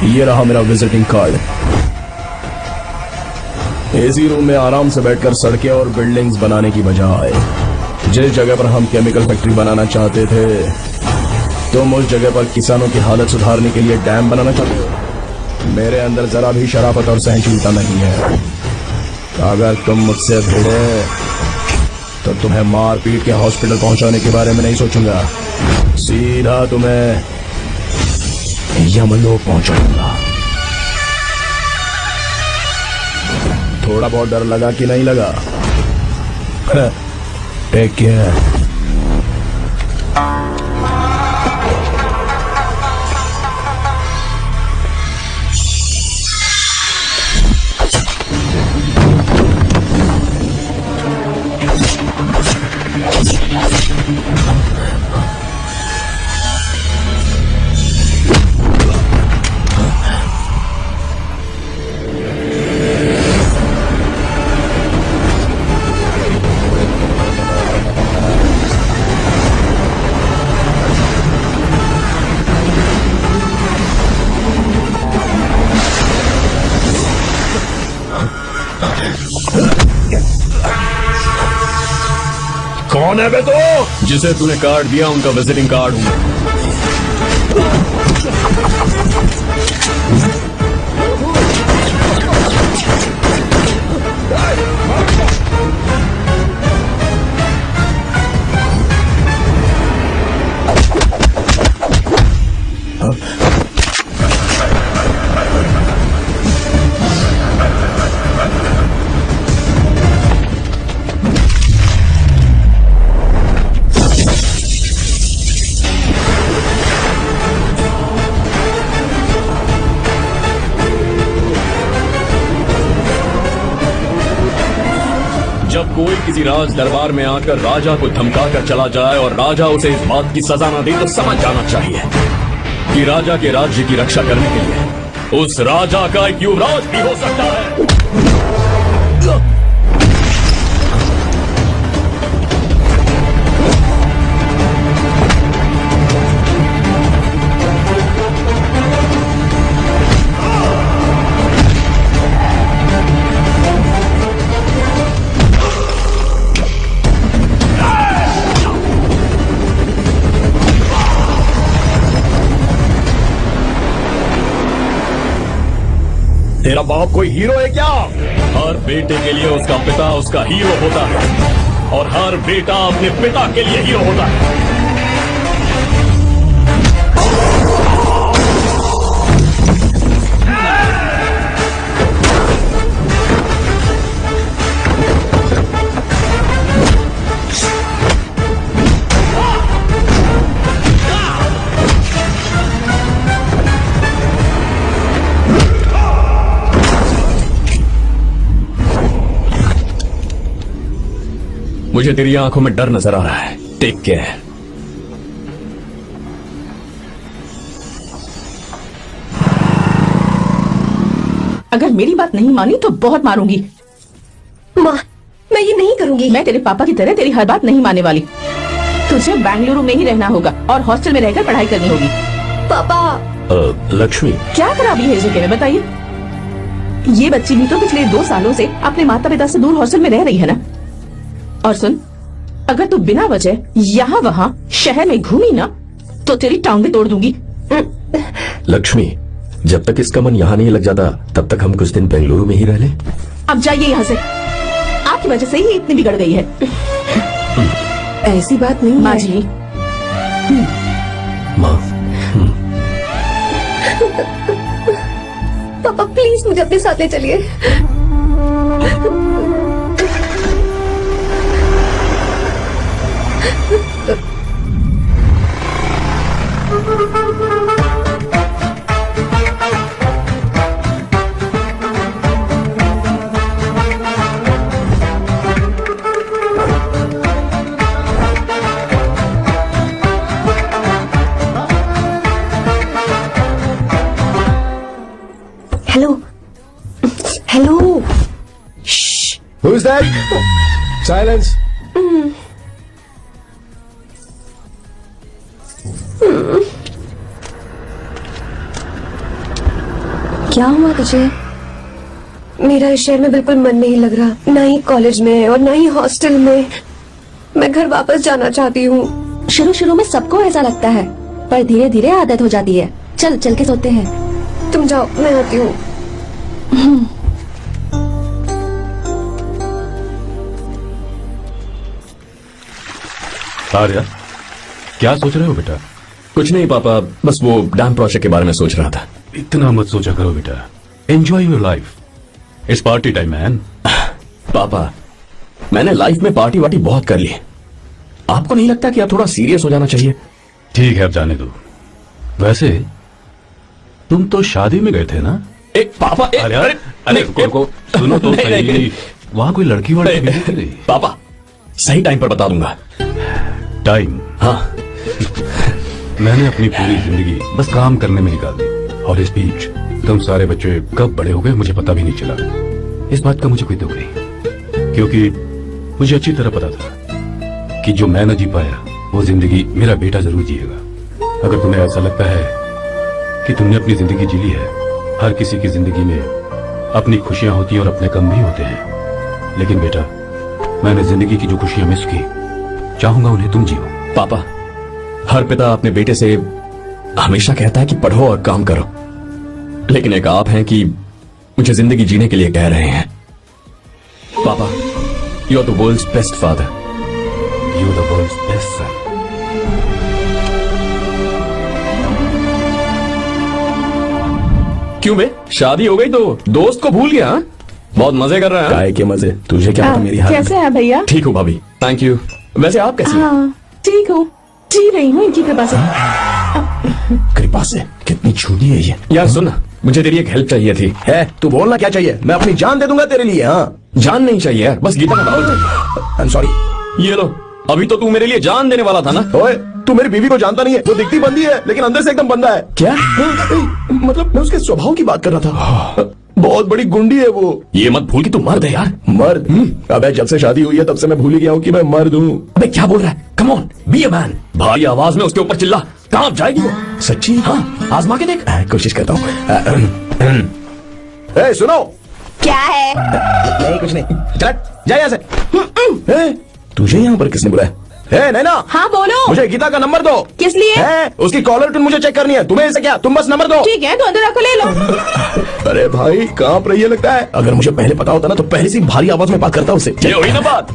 ये रहा मेरा विजिटिंग कार्ड। एसी रूम में आराम से बैठकर सड़कें और बिल्डिंग्स बनाने की बजाय जिस जगह पर हम केमिकल फैक्ट्री बनाना चाहते थे, तुम उस जगह पर किसानों की हालत सुधारने के लिए डैम बनाना चाहते हो। मेरे अंदर जरा भी शराफत और सहनशीलता नहीं है। अगर तुम मुझसे भिड़े तो तुम्हें मार पीट के हॉस्पिटल पहुंचाने के बारे में नहीं सोचूंगा, सीधा तुम्हें यमलोक पहुंचाऊंगा। थोड़ा बहुत डर लगा कि नहीं लगा? Take care. कौन है बे तू? जिसे तूने कार्ड दिया उनका विजिटिंग कार्ड हूं मैं। जब कोई किसी राज दरबार में आकर राजा को धमका कर चला जाए और राजा उसे इस बात की सजा न दे तो समझ जाना चाहिए कि राजा के राज्य की रक्षा करने के लिए उस राजा का एक युवराज भी हो सकता है। तेरा बाप कोई हीरो है क्या? हर बेटे के लिए उसका पिता उसका हीरो होता है और हर बेटा अपने पिता के लिए हीरो होता है। मुझे तेरी आंखों में डर नजर आ रहा है। Take care. अगर मेरी बात नहीं मानी तो बहुत मारूंगी। माँ, मैं ये नहीं करूंगी। मैं तेरे पापा की तरह तेरी हर बात नहीं मानने वाली। तुझे बेंगलुरु में ही रहना होगा और हॉस्टल में रहकर पढ़ाई करनी होगी। पापा। लक्ष्मी, क्या खराबी है इसे में बताइए। ये बच्ची भी तो पिछले 2 सालों से अपने माता पिता से दूर हॉस्टल में रह रही है ना। और सुन, अगर तू बिना वजह यहाँ वहाँ शहर में घूमी ना तो तेरी टांगें तोड़ दूंगी। लक्ष्मी, जब तक इसका मन यहाँ नहीं लग जाता तब तक हम कुछ दिन बेंगलुरु में ही रह लें। अब जाइए यहाँ से। आपकी वजह से ही इतनी बिगड़ गई है। ऐसी बात नहीं माँ है। जी। माँ, पापा प्लीज मुझे अपने साथ ले चलिए। Hello hello. Who is that? Silence. क्या हुआ तुझे? मेरा इस शहर में बिल्कुल मन नहीं लग रहा, ना ही कॉलेज में और ना ही हॉस्टल में। मैं घर वापस जाना चाहती हूँ। शुरू शुरू में सबको ऐसा लगता है, पर धीरे धीरे आदत हो जाती है। चल चल के सोते हैं। तुम जाओ, मैं आती हूँ। आर्या, क्या सोच रहे हो बेटा? कुछ नहीं पापा, बस वो डैम प्रोजेक्ट के बारे में सोच रहा था। इतना मत सोचा करो बेटा। Enjoy your life. It's party time man. पापा, मैंने लाइफ में पार्टी वार्टी बहुत कर ली। आपको नहीं लगता कि आप थोड़ा सीरियस हो जाना चाहिए? ठीक है, अब जाने दो। वैसे तुम तो शादी में गए थे ना? एक पापा, अरे रुको, सुनो तो सही। वहाँ कोई लड़की वाली मिली थी? पापा, सही टाइम पर बता दूंगा। टाइम? हाँ। मैंने अपनी पूरी जिंदगी बस काम करने में निकाल दी, और इस बीच तुम सारे बच्चे कब बड़े हो गए मुझे पता भी नहीं चला। इस बात का मुझे कोई दुख नहीं, क्योंकि मुझे अच्छी तरह पता था कि जो मैं न जी पाया वो जिंदगी मेरा बेटा जरूर जिएगा। अगर तुम्हें ऐसा लगता है कि तुमने अपनी जिंदगी जी ली है, हर किसी की जिंदगी में अपनी खुशियां होती हैं और अपने गम भी होते हैं, लेकिन बेटा मैंने जिंदगी की जो खुशियां मिस की चाहूंगा उन्हें तुम जियो। पापा, हर पिता अपने बेटे से हमेशा कहता है कि पढ़ो और काम करो, लेकिन एक आप हैं कि मुझे जिंदगी जीने के लिए कह रहे हैं। पापा, you are the world's best father. You the world's best son. क्यों बे, शादी हो गई तो दोस्त को भूल गया? हाँ? बहुत मजे कर रहा है। काय के मजे, तुझे क्या पता मेरी हालत। कैसे है भैया? ठीक हूँ भाभी, थैंक यू। वैसे आप कैसी हैं? हाँ ठीक हूँ, जी रही हूँ इनकी कृपा से। कृपा से? कितनी छूटी है ये। यार सुन ना, मुझे तेरी एक हेल्प चाहिए थी। है तू बोलना क्या चाहिए, मैं अपनी जान दे दूंगा तेरे लिए। हाँ जान नहीं चाहिए यार, बस गीता का नाम चाहिए। I am sorry. ये लो, अभी तो तू मेरे लिए जान देने वाला था ना। ओए तू मेरी बीवी को जानता नहीं है, वो दिखती बंदी है लेकिन अंदर से एकदम बंदा है। क्या? मतलब मैं उसके स्वभाव की बात कर रहा था। बहुत बड़ी गुंडी है वो। ये मत भूल कि तू मर्द है यार। मर्द? अबे जब से शादी हुई है तब से मैं भूल ही गया हूँ कि मैं मर्द हूँ। अबे क्या बोल रहा है? Come on, be a man. भारी आवाज में उसके ऊपर चिल्ला। कहाँ जाएगी वो? सच्ची? हाँ, आजमा के देख। कोशिश करता हूँ। ए, सुनो। क्या है? नहीं कुछ नहीं, चल जा यहाँ से। ए, तुझे यहाँ पर किसने बुलाया? ए नैना, हाँ बोलो। मुझे गीता का नंबर दो। किस लिए? उसकी कॉलर ट्यून मुझे चेक करनी है। तुम्हें इसे क्या, तुम बस नंबर दो। ठीक है, तो अंदर रखो, ले लो। अरे भाई कांप रही है लगता है। अगर मुझे पहले पता होता ना तो पहले से भारी आवाज में बात करता उससे। ये हुई ना बात।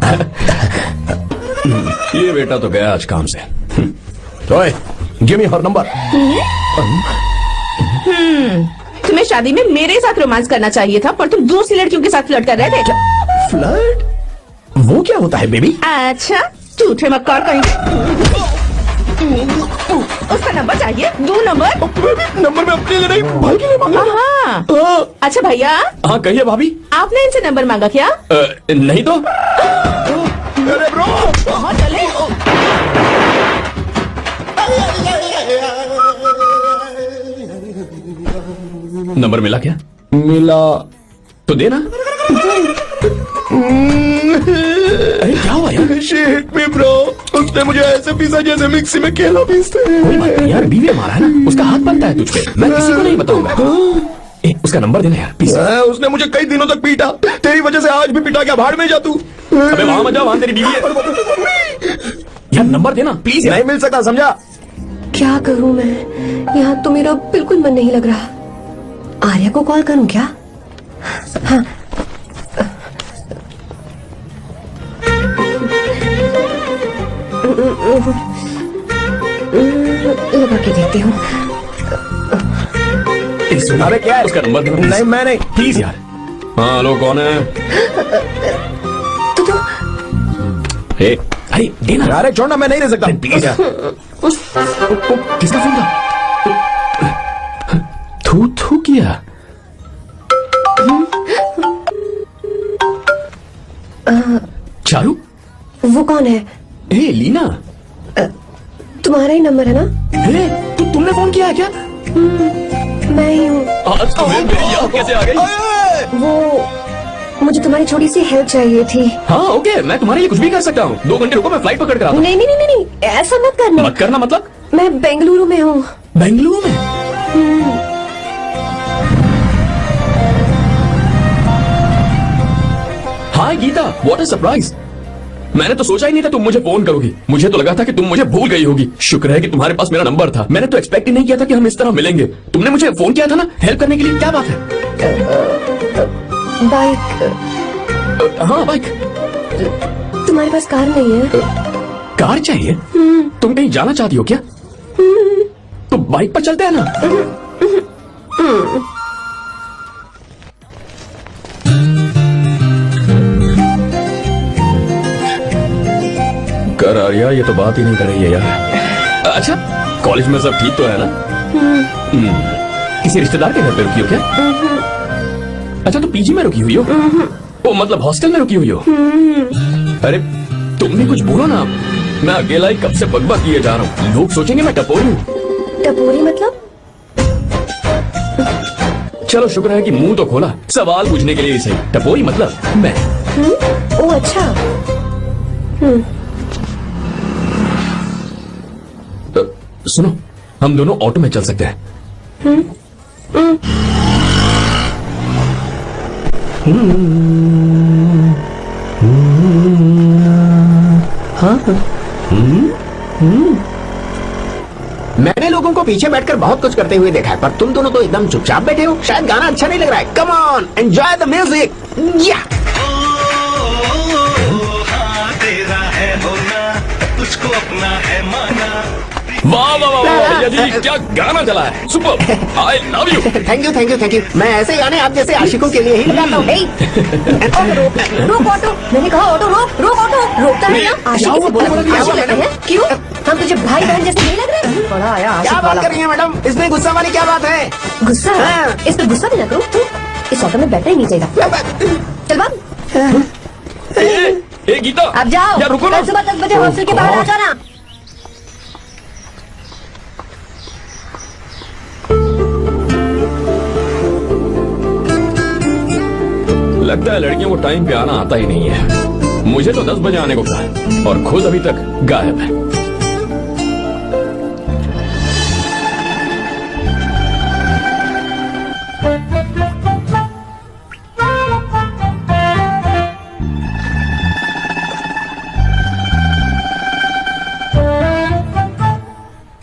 ये बेटा तो गया आज काम से। ओए गिव मी हर नंबर। तुम्हें शादी में मेरे साथ रोमांस करना चाहिए था, पर तुम दूसरी लड़कियों के साथ फ्लर्ट कर रहे थे। फ्लर्ट? वो क्या होता है बेबी? अच्छा, झूठे मक्कार कहीं। उसका नंबर चाहिए? दो नंबर। नंबर में अपने लिए नहीं, भाई के लिए मांगा। हाँ। अच्छा भैया। हाँ कहिए भाभी। आपने इनसे नंबर मांगा क्या? नहीं तो। अरे ब्रो, बहुत चले। नंबर मिला क्या? मिला तो देना। अरे क्या हुआ यार? She hit me bro। उसने मुझे ऐसे पीसा जैसे मिक्सी में केला पीसते कोई बात हैं। नहीं यार, बीवी मारा है ना, उसका हाथ बनता है तुझ पे। मैं किसी को नहीं बताऊंगा। उसका नंबर देना यार प्लीज। उसने मुझे कई दिनों तक पीटा, तेरी वजह से आज भी पिटा क्या, भाड़ में जा तू। अबे वहां मत जा, वहां तेरी बीवी है। यार नंबर देना प्लीज। नहीं मिल सकता, समझा? क्या करूं मैं, यहाँ तो मेरा बिल्कुल मन नहीं लग रहा। आर्या को कॉल करूं क्या? हाँ। लगा के देखती हूँ। अरे क्या है? उसका नंबर देना नहीं मैं नहीं। प्लीज यार। हाँ हेलो, कौन है? तो अरे देना। अरे छोड़ना, मैं नहीं रह सकता प्लीज यार। किसका फोन था? थू थू किया। चारू? वो कौन है? ए लीना, तुम्हारा ही नंबर है ना? तुमने फोन किया है क्या? मैं ही हूँ। आज तुम्हें मेरी याद कैसे आ गई? वो मुझे तुम्हारी छोटी सी हेल्प चाहिए थी। हाँ ओके, मैं तुम्हारे लिए कुछ भी कर सकता हूँ। 2 घंटे रुको, मैं फ्लाइट पकड़ कर आता हूँ। नहीं नहीं नहीं नहीं, ऐसा मत करना। मत करना मतलब? मैं बेंगलुरु में हूँ। बेंगलुरु में? हाय गीता, व्हाट अ सरप्राइज। मैंने तो सोचा ही नहीं था तुम मुझे फोन करोगी। मुझे तो लगा था कि तुम मुझे भूल गई होगी। शुक्र है कि तुम्हारे पास मेरा नंबर था। मैंने तो एक्सपेक्ट ही नहीं किया था कि हम इस तरह मिलेंगे। तुमने मुझे फोन किया था ना हेल्प करने के लिए, क्या बात है? बाइक। हाँ बाइक। तुम्हारे पास कार नहीं है? कार चाहिए? तुम कहीं जाना चाहती हो क्या? तो बाइक पर चलते हैं ना। कर आर्या, ये तो बात ही नहीं कर रही है यार। अच्छा, कॉलेज में सब ठीक तो है ना? किसी रिश्तेदार के घर पे रुकी हो क्या? अच्छा, तो पीजी में रुकी हुई हो? ओ मतलब हॉस्टल में रुकी हुई हो? अरे तुम भी कुछ बोलो ना। मैं अकेला ही कब से बकबक किए जा रहा हूँ। लोग सोचेंगे मैं टपोरी हूँ। टपोरी मतलब? चलो शुक्र है कि मुंह तो खोला, सवाल पूछने के लिए ही सही। टपोरी मतलब मैं। ओ अच्छा। सुनो, हम दोनों ऑटो में चल सकते हैं। हाँ मैंने लोगों को पीछे बैठकर बहुत कुछ करते हुए देखा है, पर तुम दोनों तो एकदम चुपचाप बैठे हो। शायद गाना अच्छा नहीं लग रहा है। Come on, enjoy the music. या वाह वाह वाह भैया जी, क्या गाना चला है, super, I love you. Thank you thank you thank you. मैं ऐसे गाने आप जैसे आशिकों के लिए ही लगाता हूँ। रोक ऑटो, मैंने कहा ऑटो रोक, रोक ऑटो। रोकता है ना, आशिक से बोला आशिक लगते हैं। क्यों, हम तुझे भाई बहन जैसे नहीं लग रहे? बड़ा आया क्या आशिक बात वाला। कर रही है मैडम, इसमें गुस्सा वाली क्या बात है? गुस्सा, हाँ। इस पर गुस्सा भी ना करो। इस ऑटो में बैठना ही नहीं चाहिए। चल बात, ए गीता, अब जाओ। यार रुको ना। कल सुबह 10 बजे हॉस्टल के बाहर आ जाना। लगता है लड़कियों को टाइम पे आना आता ही नहीं है। मुझे तो 10 बजे आने को कहा और खुद अभी तक गायब है।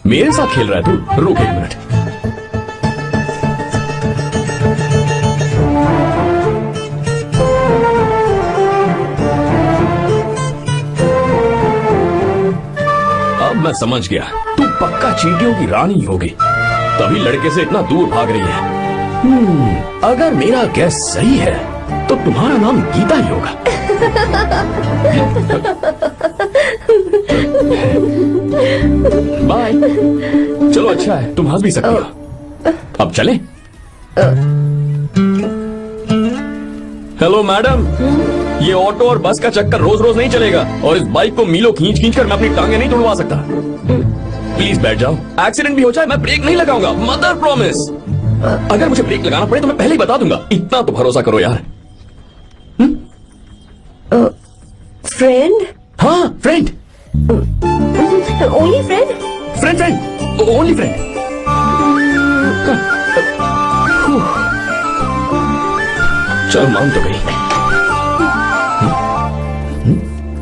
मेरे साथ खेल रहा है तू? रुक एक मिनट। अब मैं समझ गया, तू पक्का चींटियों की रानी होगी, तभी लड़के से इतना दूर भाग रही है। अगर मेरा गैस सही है तो तुम्हारा नाम गीता ही होगा। बाय। चलो अच्छा है, तुम हंस भी सकती हो। अब चले? हेलो मैडम, ये ऑटो और बस का चक्कर रोज रोज नहीं चलेगा, और इस बाइक को मीलों खींच खींच कर मैं अपनी टांगे नहीं तुड़वा सकता। प्लीज बैठ जाओ, एक्सीडेंट भी हो जाए मैं ब्रेक नहीं लगाऊंगा, मदर प्रॉमिस। अगर मुझे ब्रेक लगाना पड़े तो मैं पहले ही बता दूंगा, इतना तो भरोसा करो यार। फ्रेंड? हाँ friend, only friend? Friend friend, only friend. चल मान तो गई।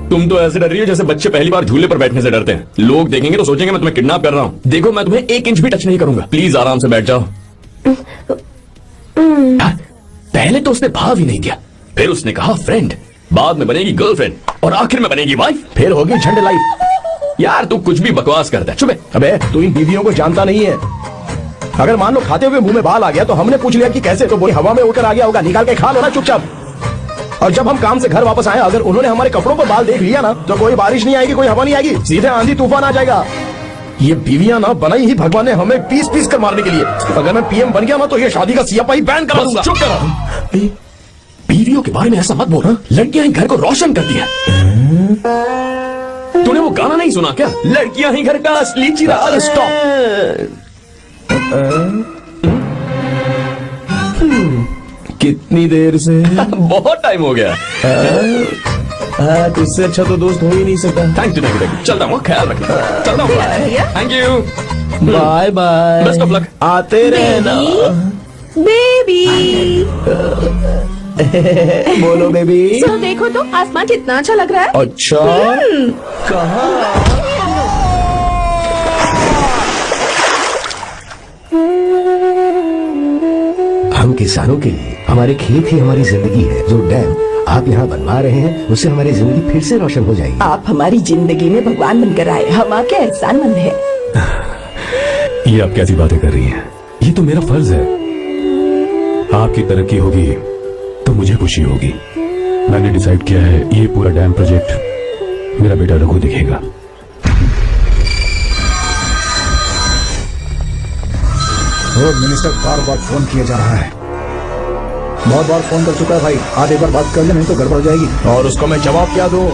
तुम तो ऐसे डर रही हो जैसे बच्चे पहली बार झूले पर बैठने से डरते हैं। लोग देखेंगे तो सोचेंगे मैं तुम्हें किडनैप कर रहा हूँ। देखो मैं तुम्हें 1 इंच भी टच नहीं करूंगा, प्लीज आराम से बैठ जाओ। पहले तो उसने भाव ही नहीं दिया, फिर उसने कहा फ्रेंड, बाद में बनेगी गर्लफ्रेंड और आखिर में बनेगी वाइफ, फिर होगी झंड लाइफ। यार तू कुछ भी बकवास करता है। चुप है। अबे तू इन बीवियों को जानता नहीं है। अगर मान लो खाते हुए मुंह में बाल आ गया तो हमने पूछ लिया कि कैसे, तो बोली हवा में उड़कर आ गया होगा, निकाल के खा लो ना चुपचाप। और जब हम काम से घर वापस आए, अगर उन्होंने हमारे कपड़ों पर बाल देख लिया ना, तो कोई बारिश नहीं आएगी, कोई हवा नहीं आएगी, सीधे आंधी तूफान आ जाएगा। ये बीवियां ना बनाई ही भगवान ने हमें पीस पीस कर मारने के लिए। अगर मैं पीएम बन गया ना तो ये शादी का सियापाही बैन करा दूंगा। चुप करो। बीवियों के बारे में ऐसा मत बोल, लड़कियां ही घर को रोशन करती है। तूने वो गाना नहीं सुना क्या, लड़कियां ही घर का असली चिराग। स्टॉप। कितनी देर से? बहुत टाइम हो गया। तुझसे अच्छा तो दोस्त हो ही नहीं सकता। Thank you thank you. चलता हूँ, ख्याल रखना। चलता हूँ, thank you, bye bye, best of luck. आते रहना। बेबी बोलो बेबी। तो देखो तो आसमान कितना अच्छा लग रहा है। अच्छा, कहाँ? हम किसानों के लिए हमारे खेत ही हमारी जिंदगी है। जो डैम आप यहाँ बनवा रहे हैं उससे हमारी जिंदगी फिर से रोशन हो जाएगी। आप हमारी जिंदगी में भगवान बनकर आए, हम आपके एहसानमंद हैं। ये आप कैसी बातें कर रही हैं? ये तो मेरा फर्ज है। आपकी तरक्की होगी तो मुझे खुशी होगी। मैंने डिसाइड किया है ये पूरा डैम प्रोजेक्ट मेरा बेटा रघु देखेगा। मिनिस्टर बार बार फोन किया जा रहा है। बहुत बार फोन कर चुका है भाई, आज एक बार बात कर ले, नहीं तो गड़बड़ हो जाएगी। और उसको मैं जवाब क्या दूं?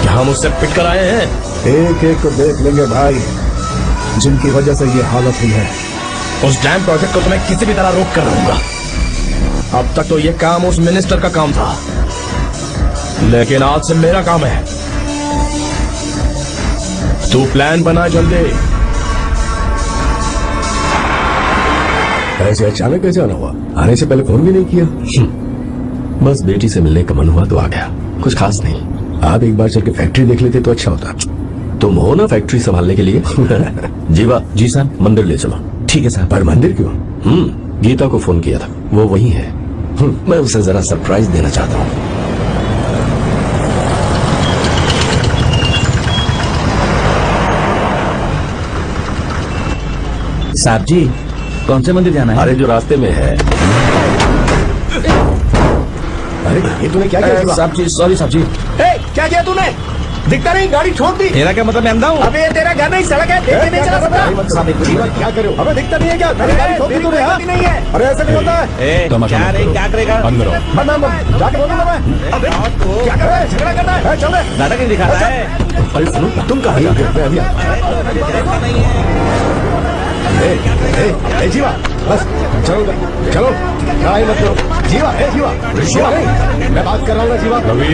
क्या हम उससे पिट कर आए हैं? एक एक को देख लेंगे भाई, जिनकी वजह से ये हालत हुई है। उस डैम प्रोजेक्ट को तो मैं किसी भी तरह रोक कर रहूंगा। अब तक तो ये काम उस मिनिस्टर का काम था, लेकिन आज से मेरा काम है। तू प्लान बना जल्दी। ऐसे अचानक कैसे आना हुआ? आने से पहले फोन भी नहीं किया। बस बेटी से मिलने का मन हुआ तो आ गया, कुछ खास नहीं। आप एक बार चल के फैक्ट्री देख लेते तो अच्छा होता। तुम हो ना फैक्ट्री संभालने के लिए? जीवा जी सर। मंदिर ले चलो। ठीक है सर। पर मंदिर क्यों? गीता को फोन किया था, वो वही है। मैं उसे जरा सरप्राइज देना चाहता हूँ। साहब जी, कौन से मंदिर जाना है? अरे जो रास्ते में है। अरे ये तूने क्या किया? जीवा? साहब जी, सॉरी साहब जी। क्या किया तूने? दिखता नहीं, गाड़ी छोड़ दी। मेरा क्या मतलब, मैं अंधा हूँ? अबे ये तेरा घर नहीं, सड़क है, देख के नहीं चला सकता। जीवा, क्या करे हो? अबे दिखता नहीं है क्या? मेरी गाड़ी छोड़ दी तूने, हाँ? नहीं है। अरे ऐसे नहीं होता है। तमाशा क्या मत रे, करो। क्या करेगा? अंदर आओ। बंद जाके बोलूंगा मैं। अबे क्या कर रहा है? झगड़ा कर रहा है? चल रहे। दादागिरी दिखा रहा है। अरे सुनो, तुम कहाँ जाते हो? मैं अभी जीवा, बस चलो चलो, लड़ाई मत करो। जीवा, जीवा, जीवा नहीं, मैं बात कर रहा हूँ ना जीवा। रवि,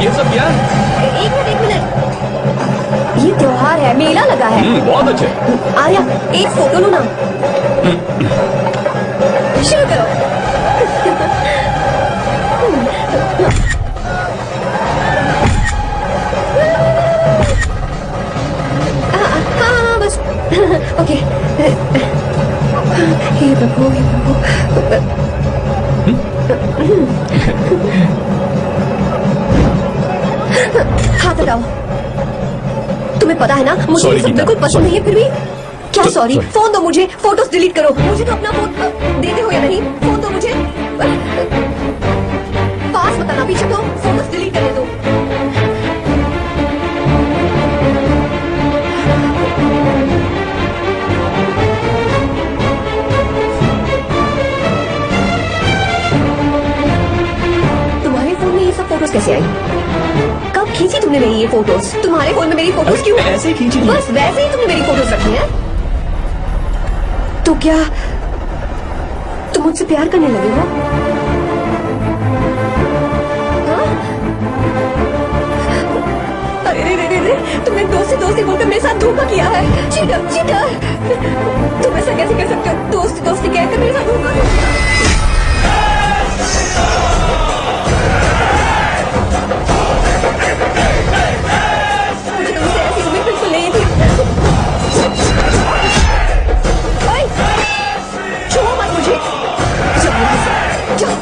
ये सब क्या? एक मिनट। ये त्योहार है, मेला लगा है। बहुत अच्छे। आर्या, एक फोटो लो ना। शुरू करो। हाँ बस। ओके। हे प्रभु, हे प्रभु। हाथ हटाओ। तुम्हें पता है ना, मुझे Sorry, ये सब गीता, बिल्कुल पसंद नहीं है, फिर भी क्या सॉरी? sorry. फोन दो मुझे, फोटोज डिलीट करो। मुझे तो अपना फोन देते हो या नहीं? फोन दो मुझे। पास बताना, पीछे तो फोटोज डिलीट करने दो। तुम्हारे फोन में ये सब फोटोज कैसे आई? कब खींची तुमने मेरी ये फोटोज? तुम्हारे फोन में मेरी फोटोज क्यों? ऐसे ही खींची थी। बस वैसे ही तुमने मेरी फोटोज रखी है। तो क्या तुम मुझसे प्यार करने लगे हो? हाँ? अरे रे रे रे रे, तुमने दोस्ती दोस्ती बोलकर मेरे साथ धोखा किया है। Cheater, cheater. तुम ऐसा कैसे कर सकते हो? दोस्ती दोस्ती कहकर मेरे साथ धोखा किया। मुझे तुमसे ऐसी उम्मीद बिल्कुल नहीं थी। ओए, छुओ मत मुझे। जाओ यहाँ से, जाओ।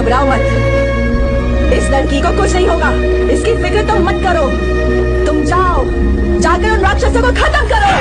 घबराओ मत, इस लड़की को कुछ नहीं होगा, इसकी फिक्र तुम मत करो। तुम जाओ, जाकर उन राक्षसों को खत्म करो।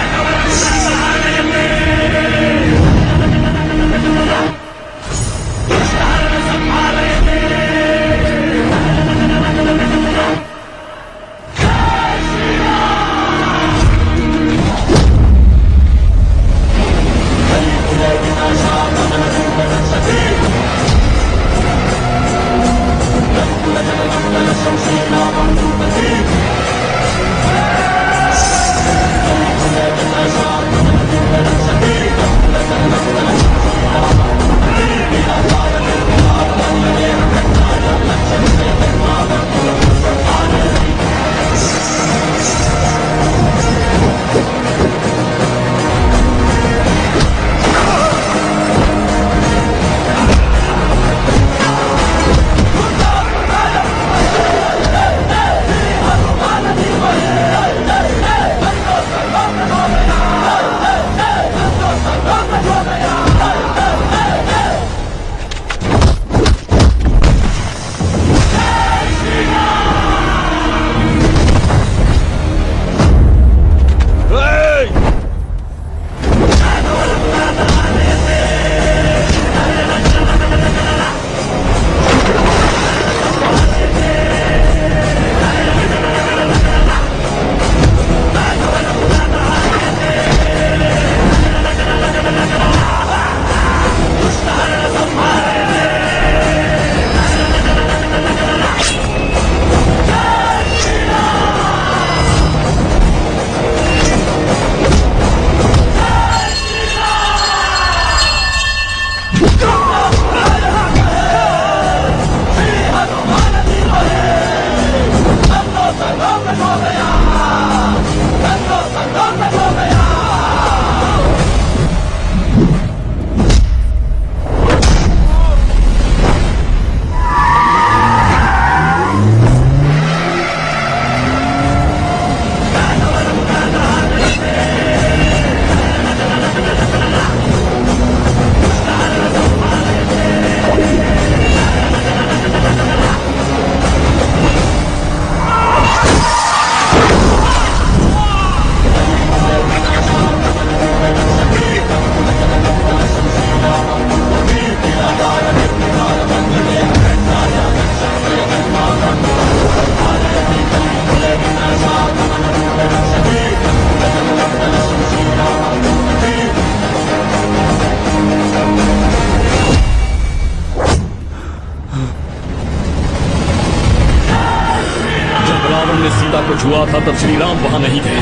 रावण ने सीता को छुआ था तब श्री राम वहां नहीं थे,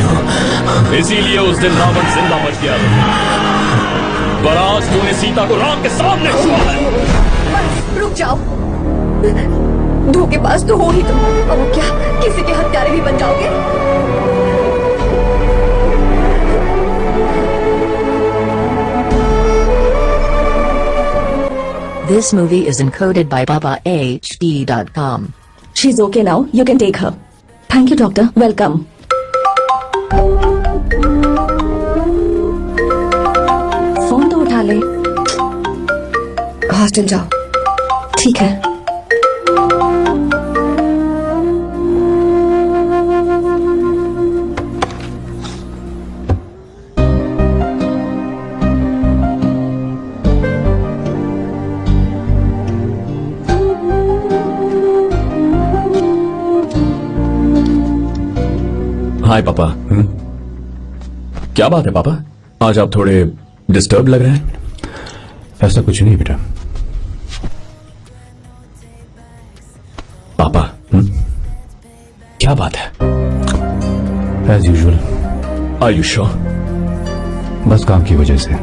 इसीलिए उस दिन रावण जिंदा बच गया। पर आज तूने सीता को राम के सामने छुआ है। बस रुक जाओ, धोखेबाज तो हो ही तुम। अब क्या किसी के हत्यारे भी बन जाओगे? This movie is encoded by BabaHD.com. She's okay now. You can take her. Thank you, doctor. Welcome. Phone तो उठा ले। हॉस्टल जाओ। ठीक है। हाय पापा। क्या बात है पापा, आज आप थोड़े डिस्टर्ब लग रहे हैं। ऐसा कुछ नहीं बेटा। पापा क्या बात है? As usual. Are you sure? बस काम की वजह से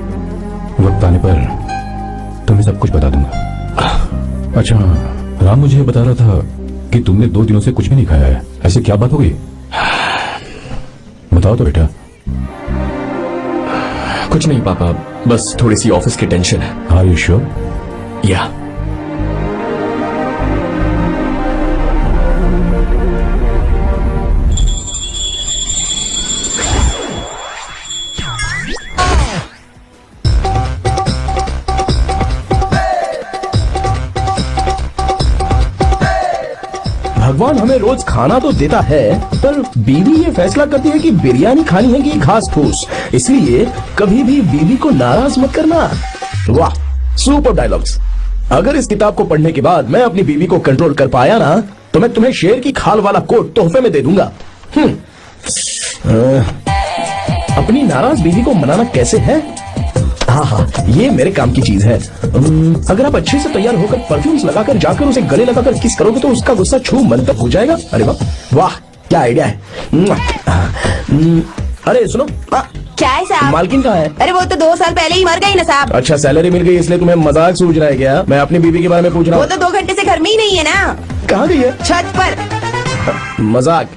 वक्त आने पर तुम्हें सब कुछ बता दूंगा। अच्छा राम मुझे बता रहा था कि तुमने 2 दिनों से कुछ भी नहीं खाया है, ऐसे क्या बात हो गई? बताओ तो बेटा। कुछ नहीं पापा, बस थोड़ी सी ऑफिस की टेंशन है। Are you sure? या भगवान हमें रोज खाना तो देता है, पर बीवी ये फैसला करती है कि बिरयानी खानी है कि घास फूस। इसलिए कभी भी बीवी को नाराज मत करना। वाह, सुपर डायलॉग्स। अगर इस किताब को पढ़ने के बाद मैं अपनी बीवी को कंट्रोल कर पाया ना, तो मैं तुम्हें शेर की खाल वाला कोट तोहफे में दे दूंगा। अपनी नाराज बीवी को मनाना कैसे है? हाँ, ये मेरे काम की चीज है। अगर आप अच्छे से तैयार होकर परफ्यूम्स लगाकर जाकर उसे गले लगाकर किस करोगे तो उसका गुस्सा छू मन तक हो जाएगा। अरे वाह वाह, क्या आइडिया है। अरे सुनो, क्या है साहब? मालकिन कहाँ है? अरे वो तो 2 साल पहले ही मर गई ना साहब। अच्छा, सैलरी मिल गई इसलिए तुम्हें मजाक सूझ रहा है क्या? मैं अपनी बीवी के बारे में पूछ रहा वो हूँ। तो 2 घंटे से घर में ही नहीं है ना। कहाँ गई है? छत पर। मजाक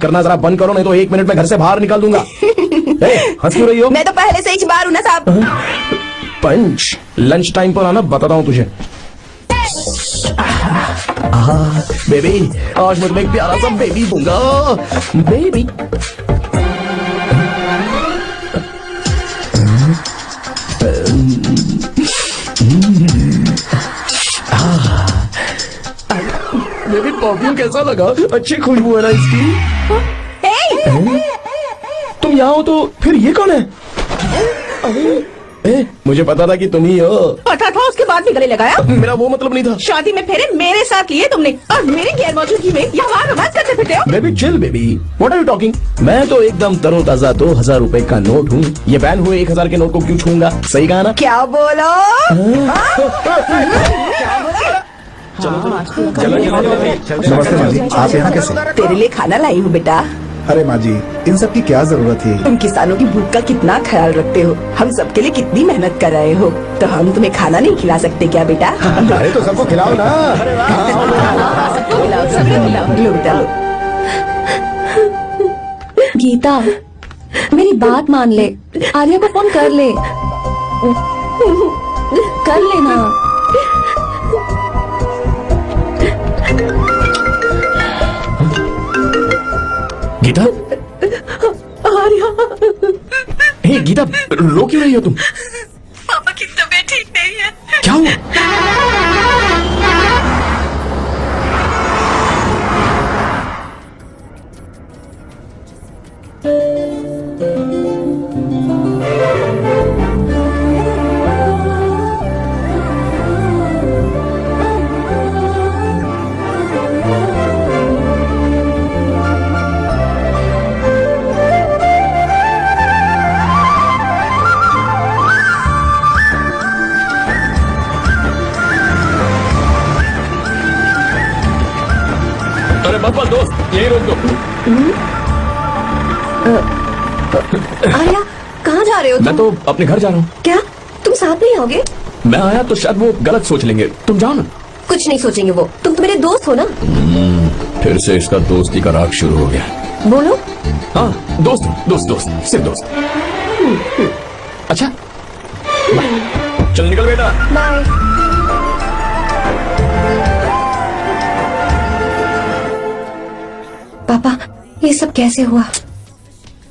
करना जरा बंद करो, नहीं तो 1 मिनट में घर से बाहर निकाल दूंगा। हंस क्यों रही हो? मैं तो पहले से ही बार हूँ ना साहब। पंच, लंच टाइम पर आना, बताता हूँ तुझे। बेबी, आज मैं तुम्हें एक प्यारा सा बेबी दूंगा। बेबी बेबी, परफ्यूम कैसा लगा? अच्छी खुशबू है ना इसकी। तुम यहाँ हो तो फिर ये कौन है? मुझे पता था कि तुम ही हो। पता था, उसके बाद भी गले लगाया। मेरा वो मतलब नहीं था। शादी में फेरे मेरे साथ लिए तुमने और मेरी गैर मौजूदगी में यहाँ रोमांस करते फिरते हो। Baby chill baby, what are you talking? मैं तो एकदम तरोताजा 2000 रुपए का नोट हूँ। ये बैन हुए 1000 के नोट को क्यों छूंगा? सही कहा ना? क्या बोलो? नमस्ते माँ जी, आप यहाँ कैसे? तेरे लिए खाना लाई हूँ बेटा। अरे माँ जी, इन सब की क्या जरूरत थी? तुम किसानों की भूख का कितना ख्याल रखते हो, हम सबके लिए कितनी मेहनत कर रहे हो, तो हम तुम्हें खाना नहीं खिला सकते क्या बेटा? अरे तो सबको खिलाओ ना। सबको खिलाओ, सबको खिलाओ। लो बेटा लो। गीता, मेरी बात मान ले, आर्या को फोन कर ले। कर लेना। गीता, आर्या, हे गीता, रो क्यों रही हो तुम? पापा की तबीयत ठीक नहीं है। क्या हुआ? अरे बाबा दोस्त, यही रोक दो। आर्या, कहाँ जा रहे हो मैं तुम? तो अपने घर जा रहा हूँ। क्या तुम साथ नहीं आओगे? मैं आया तो शायद वो गलत सोच लेंगे, तुम जाओ ना। कुछ नहीं सोचेंगे वो, तुम तो मेरे दोस्त हो ना। फिर से इसका दोस्ती का राग शुरू हो गया। बोलो। हाँ, दोस्त दोस्त दोस्त, सिर्फ दोस्त। अच्छा, चल निकल बेटा। बाय। पापा, ये सब कैसे हुआ?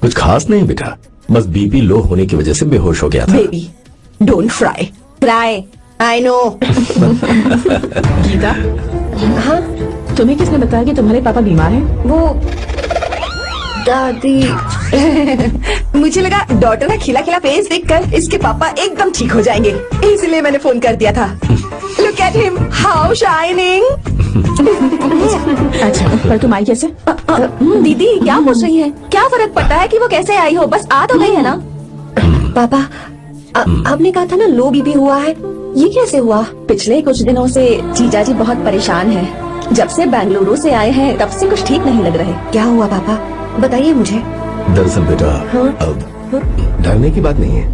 कुछ खास नहीं बेटा, बस बीपी लो होने की वजह से बेहोश हो गया था। Baby, don't fry. Fry, I know. Geeta, हाँ, तुम्हें किसने बताया कि तुम्हारे पापा बीमार हैं? वो दादी। मुझे लगा डॉटर का खिला खिला फेस देखकर इसके पापा एकदम ठीक हो जाएंगे, इसलिए मैंने फोन कर दिया था। Look at him, how shining. अच्छा, पर तुम आई कैसे? दीदी क्या पूछ रही है? क्या फर्क पड़ता है कि वो कैसे आई हो, बस आ तो गई है ना। पापा, आपने कहा था ना लो बीपी हुआ है, ये कैसे हुआ? पिछले कुछ दिनों से जीजा जी बहुत परेशान हैं। जब से बेंगलुरु से आए हैं तब से कुछ ठीक नहीं लग रहे। क्या हुआ पापा, बताइए मुझे। दरअसल बेटा, अब डरने की बात नहीं है।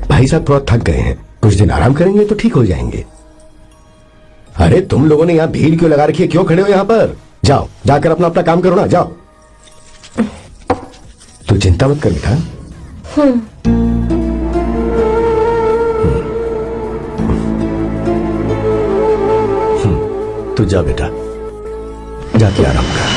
भाई साहब थोड़ा थक गए हैं, कुछ दिन आराम करेंगे तो ठीक हो जाएंगे। अरे तुम लोगों ने यहाँ भीड़ क्यों लगा रखी है? क्यों खड़े हो यहाँ पर? जाओ, जाकर अपना अपना काम करो ना, जाओ। तू चिंता मत कर बेटा। तू जा बेटा, जाके आराम कर।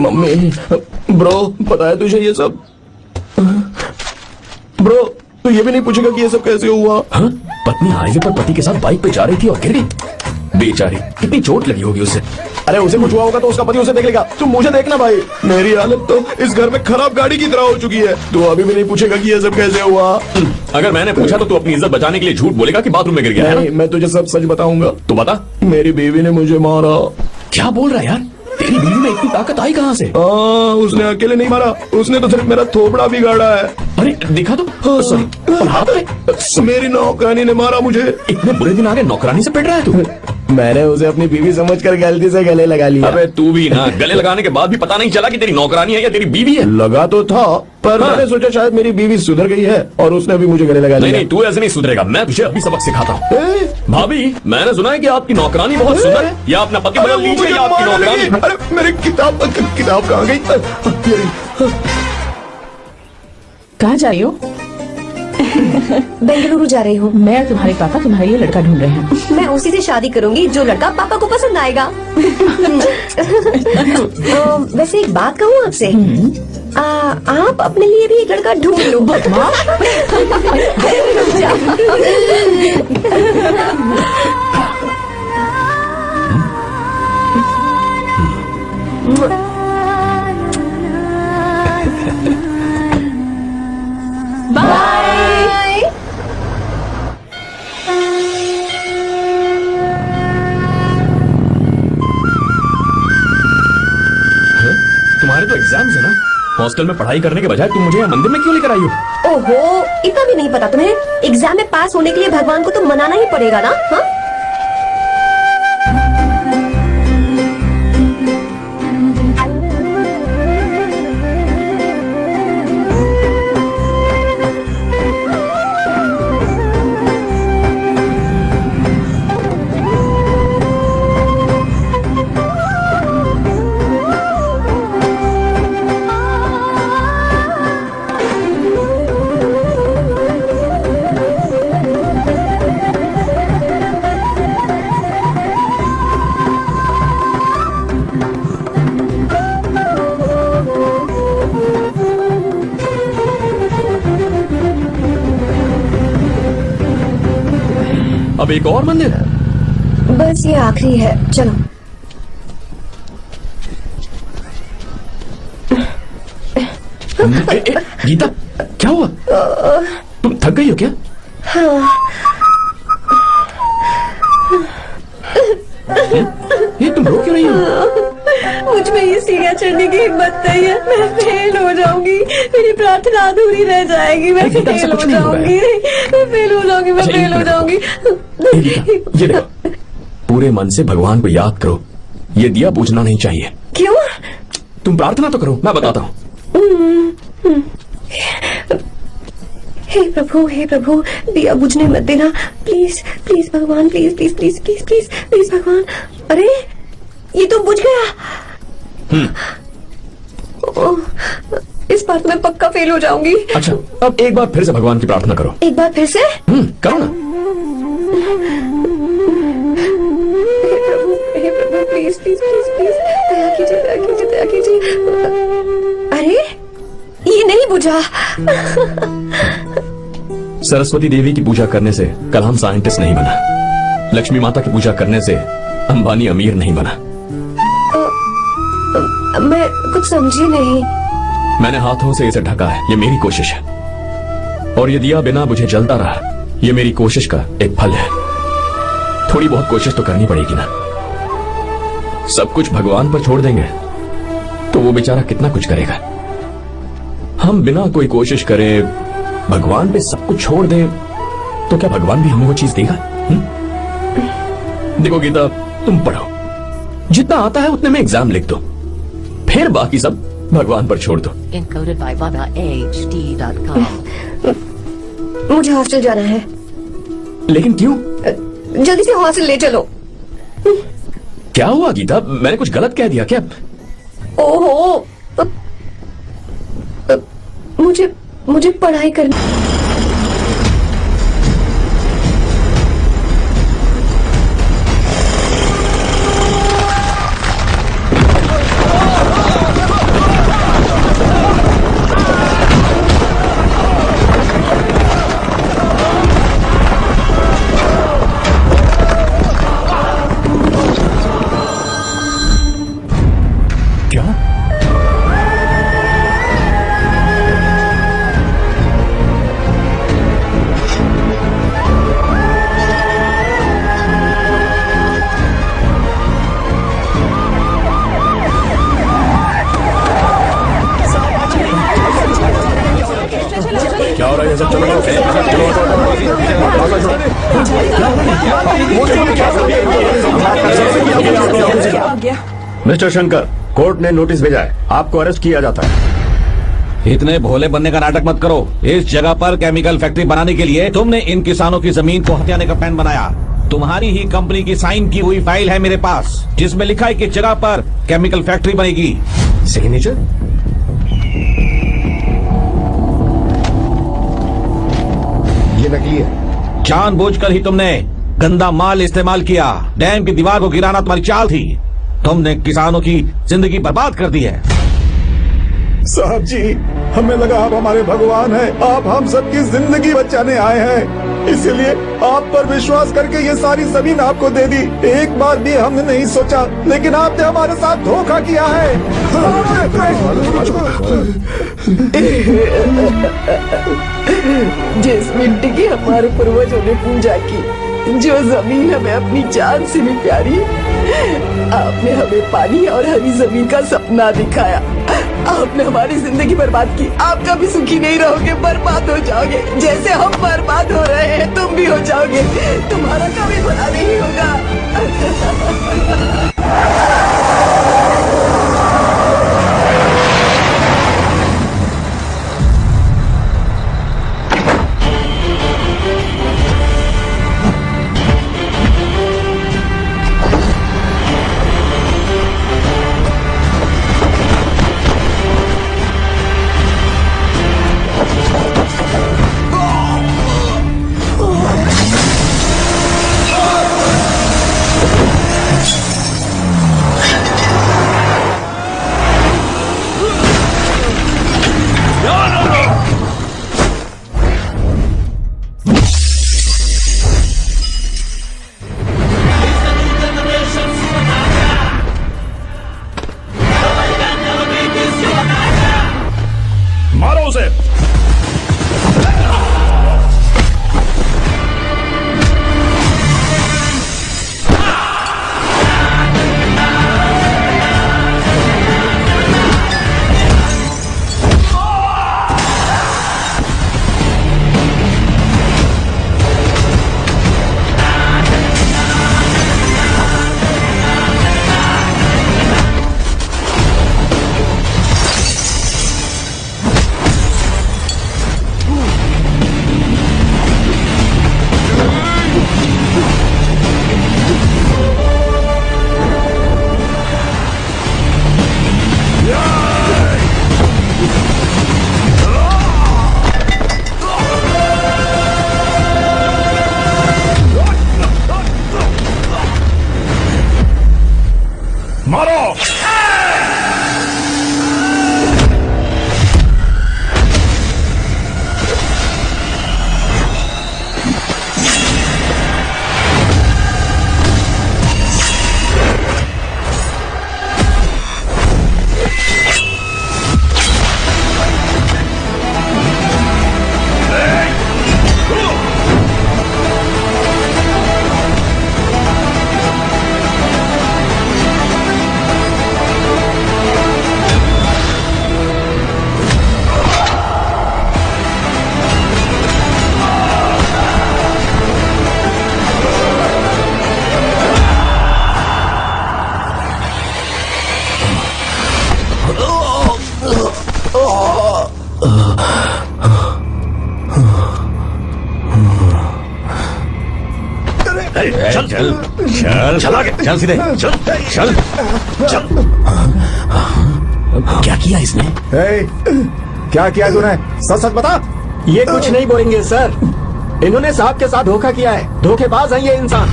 मम्मी, ब्रो पता है तुझे ये सब? ब्रो तू ये भी नहीं पूछेगा कि ये सब कैसे हुआ? हाँ? पत्नी हाईवे पर पति के साथ बाइक पे जा रही थी और गिर गई। बेचारी, कितनी चोट लगी होगी उसे। अरे उसे कुछ हुआ होगा तो उसका पति उसे देख लेगा, तुम मुझे देखना भाई। मेरी हालत तो इस घर में खराब गाड़ी की तरह हो चुकी है। तू अभी भी नहीं पूछेगा कि ये सब कैसे हुआ? अगर मैंने पूछा तो तू अपनी इज्जत बचाने के लिए झूठ बोलेगा कि बाथरूम में गिर गया है नहीं, ना? मैं तुझे सब सच बताऊंगा। तो बता। मेरी बीवी ने मुझे मारा। क्या बोल रहा है यार? तेरी बीवी में इतनी ताकत आई कहाँ से? उसने अकेले नहीं मारा, उसने तो सिर्फ मेरा थोपड़ा बिगाड़ा है। अरे दिखा तो। सॉरी, और हाथ पे? मेरी नौकरानी ने मारा मुझे। इतने बुरे दिन आ गए, नौकरानी से पिट रहा है तू? मैंने उसे अपनी बीवी समझकर गलती से गले लगा लिया। अबे तू भी ना, गले लगाने के बाद भी पता नहीं चला कि तेरी नौकरानी है या तेरी बीवी है? लगा तो था, पर हाँ। मैंने सोचा शायद मेरी बीवी सुधर गई है और उसने भी मुझे गले लगा नहीं लिया। नहीं, तू ऐसे नहीं सुधरेगा। मैं तुझे अभी सबक सिखाता हूँ। भाभी, मैंने सुना है कि आपकी नौकरानी बहुत सुंदर है। या अपना पति अरे बदल वो लीजिए मुझे या आपकी मारने लगी। नौकरानी। अरे मेरी किताब कहाँ गई? कहाँ जा रही हो? बेंगलुरु जा रही हूँ। मैं और तुम्हारे पापा तुम्हारे लिए लड़का ढूंढ रहे हैं। मैं उसी से शादी करूंगी जो लड़का पापा को पसंद आएगा। वैसे एक बात कहूँ आपसे, आप अपने लिए भी एक लड़का ढूंढ लो। बाय। तुम्हारे तो एग्जाम्स है ना? हॉस्टल में पढ़ाई करने के बजाय तुम मुझे यहाँ मंदिर में क्यों लेकर आई हो? ओहो, इतना भी नहीं पता तुम्हें? एग्जाम में पास होने के लिए भगवान को तो मनाना ही पड़ेगा ना? हाँ? अब एक और मंदिर है? बस ये आखिरी है, चलो। गीता, क्या हुआ? तुम थक गई हो क्या? ये तुम रो क्यों रही हो? मुझ में ये सीढ़ियाँ चढ़ने की हिम्मत नहीं है। मैं फेल हो जाऊंगी, मेरी प्रार्थना अधूरी रह जाएगी। मैं गीता, ऐसा फेल हो कुछ नहीं होगा जाऊंगी, मैं फेल हो जाऊंगी, मैं अच्छा, फेल हो जाऊंगी। ए, गीता, ये देखो, पूरे मन से भगवान को याद करो। ये दिया बुझना नहीं चाहिए। क्यों? तुम प्रार्थना तो करो, मैं बताता हूँ। हे प्रभु, दिया बुझने मत देना, प्लीज प्लीज भगवान, please please please please please please भगवान। अरे ये तो बुझ गया। ओह, इस बार तो मैं पक्का फेल हो जाऊंगी। अच्छा, अब एक बार फिर से भगवान की प्रार्थना करो। एक बार फिर से? करो ना। हे प्रभु प्लीज प्लीज प्लीज प्लीज, दया कीजिए, दया कीजिए, दया कीजिए। अरे ये नहीं बुझा। सरस्वती देवी की पूजा करने से कलाम साइंटिस्ट नहीं बना। लक्ष्मी माता की पूजा करने से अंबानी अमीर नहीं बना। मैं कुछ समझी नहीं। मैंने हाथों से इसे ढका है, ये मेरी कोशिश है। और ये दिया बिना बुझे जलता रहा, ये मेरी कोशिश का एक फल है। थोड़ी बहुत कोशिश तो करनी पड़ेगी ना। सब कुछ भगवान पर छोड़ देंगे तो वो बेचारा कितना कुछ करेगा। हम बिना कोई कोशिश करे भगवान पे सब कुछ छोड़ दें तो क्या भगवान भी हमें वो चीज देगा? देखो गीता, तुम पढ़ो, जितना आता है उतने में एग्जाम लिख दो, फिर बाकी सब भगवान पर छोड़ दो। Encoded by BabaHD.com. मुझे हॉस्टल जाना है। लेकिन क्यों? जल्दी से हॉस्टल ले चलो। क्या हुआ गीता, मैंने कुछ गलत कह दिया क्या? ओहो, मुझे पढ़ाई करनी। मिस्टर शंकर, कोर्ट ने नोटिस भेजा है, आपको अरेस्ट किया जाता है। इतने भोले बनने का नाटक मत करो। इस जगह पर केमिकल फैक्ट्री बनाने के लिए तुमने इन किसानों की जमीन को हथियाने का प्लान बनाया। तुम्हारी ही कंपनी की साइन की हुई फाइल है मेरे पास, जिसमें लिखा है कि जगह पर केमिकल फैक्ट्री बनेगी। सिग्नेचर? ये नकली है। जानबूझकर ही तुमने गंदा माल इस्तेमाल किया। डैम की दीवार को गिराना तुम्हारी चाल थी। तुमने किसानों की जिंदगी बर्बाद कर दी है। साहब जी, हमें लगा आप हमारे भगवान हैं, आप हम सबकी जिंदगी बचाने आए हैं, इसीलिए आप पर विश्वास करके ये सारी जमीन आपको दे दी। एक बार भी हमने नहीं सोचा, लेकिन आपने हमारे साथ धोखा किया है। जिस मिट्टी की हमारे पूर्वजों ने पूजा की, जो जमीन हमें अपनी जान से भी प्यारी, आपने हमें पानी और हरी जमीन का सपना दिखाया। आपने हमारी जिंदगी बर्बाद की। आप कभी सुखी नहीं रहोगे, बर्बाद हो जाओगे। जैसे हम बर्बाद हो रहे हैं, तुम भी हो जाओगे। तुम्हारा कभी भला नहीं होगा। मारो उसे। मारो। चल चल चल चल आगे चल सीधे चल चल चल। क्या किया इसने? क्या किया तूने? सच सच बता। ये कुछ नहीं बोलेंगे सर, इन्होंने साहब के साथ धोखा किया है। धोखेबाज है ये इंसान।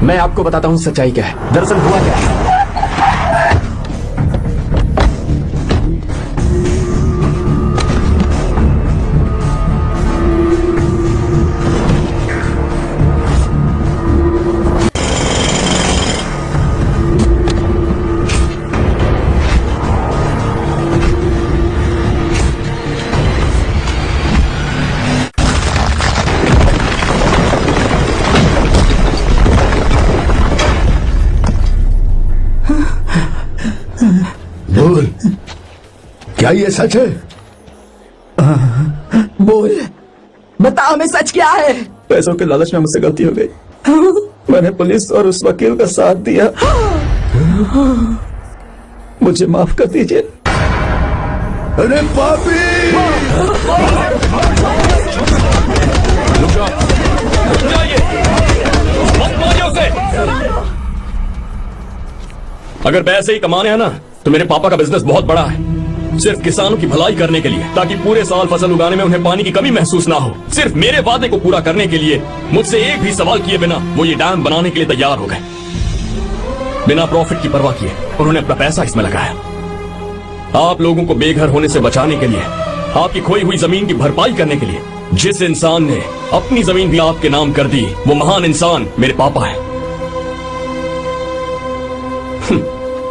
मैं आपको बताता हूँ सच्चाई क्या है। दरअसल हुआ क्या है, बोल, क्या ये सच है? बोल, बता हमें सच क्या है। पैसों के लालच में मुझसे गलती हो गई। मैंने पुलिस और उस वकील का साथ दिया। मुझे माफ कर दीजिए। अरे पापी! अगर पैसे ही कमाने हैं ना तो मेरे पापा का बिजनेस बहुत बड़ा है, सिर्फ किसानों की भलाई करने के लिए, ताकि पूरे साल फसल उगाने में उन्हें पानी की कमी महसूस ना हो। सिर्फ मेरे वादे को पूरा करने के लिए मुझसे एक भी सवाल किए बिना वो ये डैम बनाने के लिए तैयार हो गए। बिना प्रॉफिट की परवाह किए उन्होंने अपना पैसा इसमें लगाया। आप लोगों को बेघर होने से बचाने के लिए, आपकी खोई हुई जमीन की भरपाई करने के लिए। जिस इंसान ने अपनी जमीन भी आपके नाम कर दी, वो महान इंसान मेरे पापा है।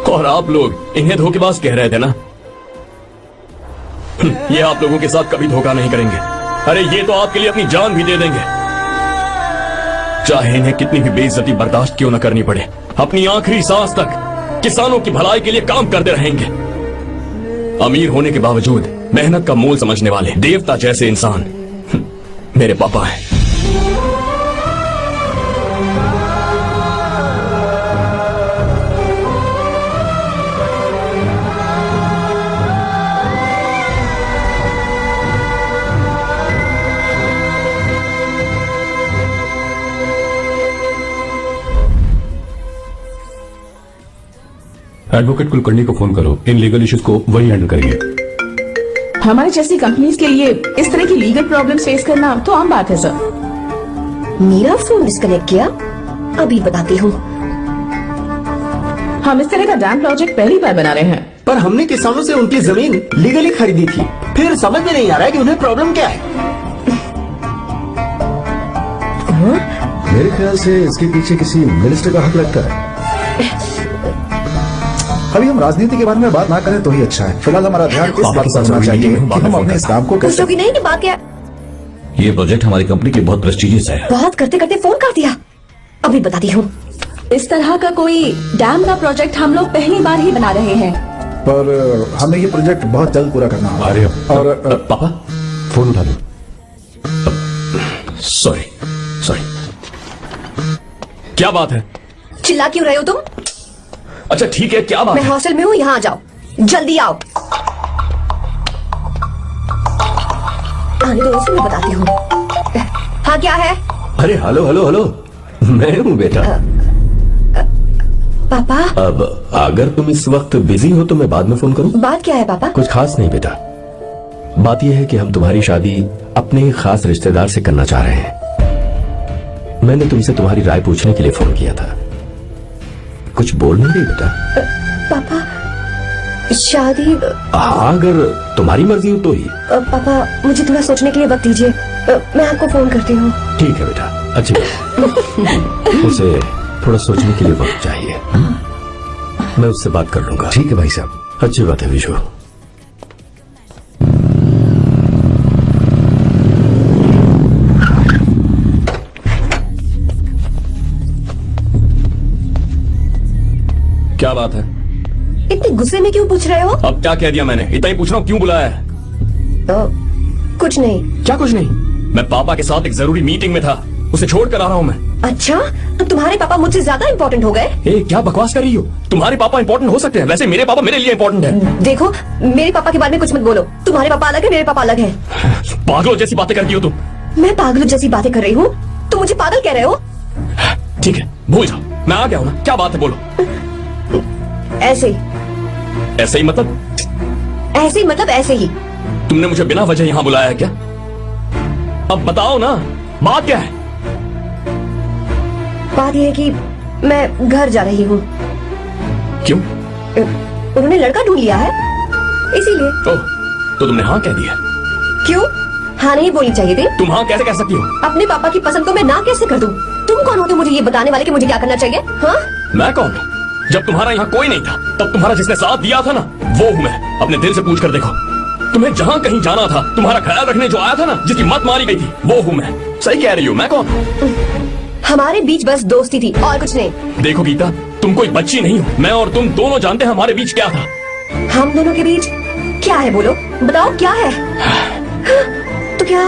और आप लोग इन्हें धोखेबाज कह रहे थे ना? ये आप लोगों के साथ कभी धोखा नहीं करेंगे। अरे ये तो आपके लिए अपनी जान भी दे देंगे, चाहे इन्हें कितनी भी बेइज्जती बर्दाश्त क्यों न करनी पड़े। अपनी आखिरी सांस तक किसानों की भलाई के लिए काम करते रहेंगे। अमीर होने के बावजूद मेहनत का मोल समझने वाले देवता जैसे इंसान मेरे पापा हैं। एडवोकेट कुलकर्णी को फोन करो, इन लीगल इश्यूज को वही हैंडल करेंगे। हमारी जैसी कंपनीज के लिए इस तरह की लीगल प्रॉब्लम्स फेस करना तो आम बात है सर। मेरा फोन डिस्कनेक्ट किया, अभी बताती हूँ। हम इस तरह का डैम प्रोजेक्ट पहली बार बना रहे हैं। पर हमने किसानों से उनकी जमीन लीगली खरीदी थी, फिर समझ में नहीं आ रहा है कि उन्हें प्रॉब्लम क्या है। मेरे ख्याल से इसके पीछे किसी मिनिस्टर का हाथ लगता है। अभी हम राजनीति के बारे में बात ना करें तो ही अच्छा है। फिलहाल हमारा ध्यान इस बात पर होना चाहिए कि हम अपने इस काम को कैसे। पूछोगी नहीं कि बात क्या? ये प्रोजेक्ट हमारी कंपनी की बहुत प्रेस्टिजियस है। बात करते करते फोन कर दिया, अभी बताती हूँ। इस तरह का कोई डैम का प्रोजेक्ट हम लोग पहली बार ही बना रहे हैं। पर हमें ये प्रोजेक्ट बहुत जल्द पूरा करना होगा। अरे और पापा फोन उठा लो। सॉरी सॉरी, क्या बात है? चिल्ला क्यों रहे हो तुम? अच्छा ठीक है, क्या बात मैं है? हॉस्टल में हूँ, यहाँ आ जाओ, जल्दी आओ। आने दो, इसे मैं बताती हूँ। हाँ क्या है? अरे हेलो हेलो हेलो, मैं हूँ बेटा। पापा, अब अगर तुम इस वक्त बिजी हो तो मैं बाद में फोन करूँ? बात क्या है पापा? कुछ खास नहीं बेटा, बात यह है कि हम तुम्हारी शादी अपने एक खास रिश्तेदार से करना चाह रहे हैं। मैंने तुमसे तुम्हारी राय पूछने के लिए फोन किया था। कुछ बोल नहीं रही बेटा? पापा शादी। हाँ, अगर तुम्हारी मर्जी हो तो ही। पापा मुझे थोड़ा सोचने के लिए वक्त दीजिए, मैं आपको फोन करती हूँ। ठीक है बेटा, अच्छी बात। उसे थोड़ा सोचने के लिए वक्त चाहिए। मैं उससे बात कर लूंगा। ठीक है भाई साहब। अच्छी बात है विशु। क्या बात है? इतने गुस्से में क्यों पूछ रहे हो? अब क्या कह दिया मैंने? इतना ही पूछ रहा हूँ, क्यों बुलाया है? कुछ नहीं। क्या कुछ नहीं? मैं पापा के साथ एक जरूरी मीटिंग में था, उसे छोड़ कर आ रहा हूँ मैं। अच्छा, तो तुम्हारे पापा मुझसे ज्यादा इम्पोर्टेंट हो गए? ए, क्या बकवास कर रही हो? तुम्हारे पापा इंपॉर्टेंट हो सकते हैं, वैसे मेरे पापा मेरे लिए इंपॉर्टेंट है। देखो, मेरे पापा के बारे में कुछ मत बोलो। तुम्हारे पापा अलग है, मेरे पापा अलग है। पागलों जैसी बातें करती हो तुम। मैं पागलों जैसी बातें कर रही हूँ? तुम मुझे पागल कह रहे हो? ठीक है, भूल जाओ, मैं आ गया हूँ ना। क्या बात है, बोलो। ऐसे ऐसे ही मतलब? ऐसे ही मतलब ऐसे ही। तुमने मुझे बिना वजह यहाँ बुलाया है क्या? अब बताओ ना, बात क्या है? बात यह है कि मैं घर जा रही हूँ। क्यों? उन्होंने लड़का ढूंढ लिया है, इसीलिए। ओह, तो तुमने हाँ कह दिया? क्यों? हाँ नहीं बोलनी चाहिए थी? तुम हाँ कैसे कह सकती हो? अपने पापा की पसंद को मैं ना कैसे कर दूं? तुम कौन होते मुझे ये बताने वाले कि मुझे क्या करना चाहिए? हाँ, मैं कौन हूँ? जब तुम्हारा यहाँ कोई नहीं था, तब तुम्हारा जिसने साथ दिया था ना, वो हूँ मैं। अपने दिल से पूछ कर देखो, तुम्हें जहाँ कहीं जाना था, तुम्हारा ख्याल रखने जो आया था ना, जिसकी मत मारी गई थी, वो हूँ मैं। सही कह रही हो, मैं कौन हूँ? हमारे बीच बस दोस्ती थी और कुछ नहीं। देखो गीता, तुम कोई बच्ची नहीं हो। मैं और तुम दोनों जानते हैं हमारे बीच क्या था। हम दोनों के बीच क्या है? बोलो, बताओ क्या है? तो क्या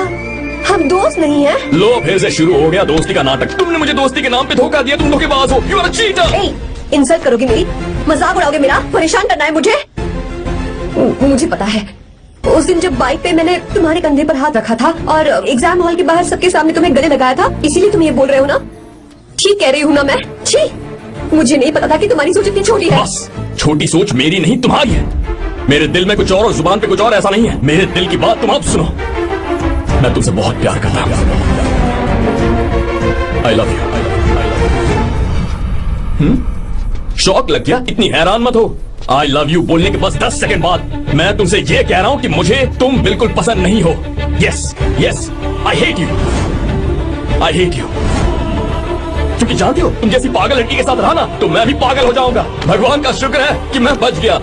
नहीं है। लो फिर से शुरू हो गया दोस्ती का नाटक। तुमने मुझे दोस्ती के नाम पे धोखा दिया, तुम धोखेबाज हो, you are a cheater. Insult करोगे मेरी, मजाक उड़ाओगे मेरा, परेशान करना है मुझे। मुझे पता है उस दिन जब बाइक पे मैंने तुम्हारे कंधे पर हाथ रखा था और एग्जाम हॉल के बाहर सबके सामने तुम्हें गले लगाया था, इसीलिए तुम ये बोल रहे हो ना। ठीक कह रही हूँ ना मैं? ठीक, मुझे नहीं पता था कि तुम्हारी सोच इतनी छोटी है। बस छोटी सोच मेरी नहीं तुम्हारी है। मेरे दिल में कुछ और जुबान पे कुछ और, ऐसा नहीं है। मेरे दिल की बात तुम अब सुनो। मैं तुमसे बहुत प्यार करता हूँ। I love you. शौक लग गया? इतनी हैरान मत हो। आई लव यू बोलने के बस 10 सेकंड बाद मैं तुमसे ये कह रहा हूं कि मुझे तुम बिल्कुल पसंद नहीं हो। Yes yes, I hate you, I hate you. क्योंकि जानती हो तुम जैसी पागल लड़की के साथ रहा ना तो मैं भी पागल हो जाऊंगा। भगवान का शुक्र है कि मैं बच गया।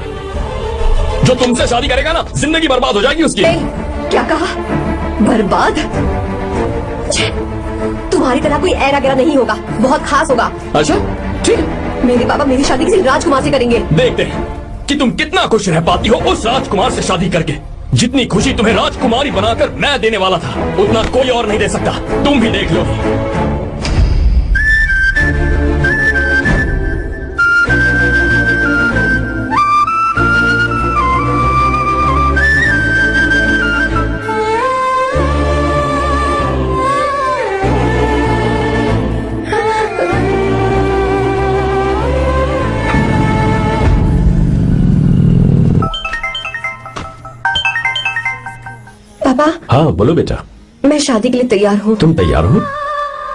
जो तुमसे शादी करेगा ना जिंदगी बर्बाद हो जाएगी उसकी। क्या कहा? बर्बाद? छे, तुम्हारी तरह कोई ऐरा गैरा नहीं होगा, बहुत खास होगा। अच्छा ठीक, मेरे पापा मेरी शादी किसी राजकुमार से करेंगे। देखते हैं कि तुम कितना खुश रह पाती हो उस राजकुमार से शादी करके। जितनी खुशी तुम्हें राजकुमारी बनाकर मैं देने वाला था उतना कोई और नहीं दे सकता। तुम भी देख लो। पापा। हाँ बोलो बेटा। मैं शादी के लिए तैयार हूँ। तुम तैयार हो?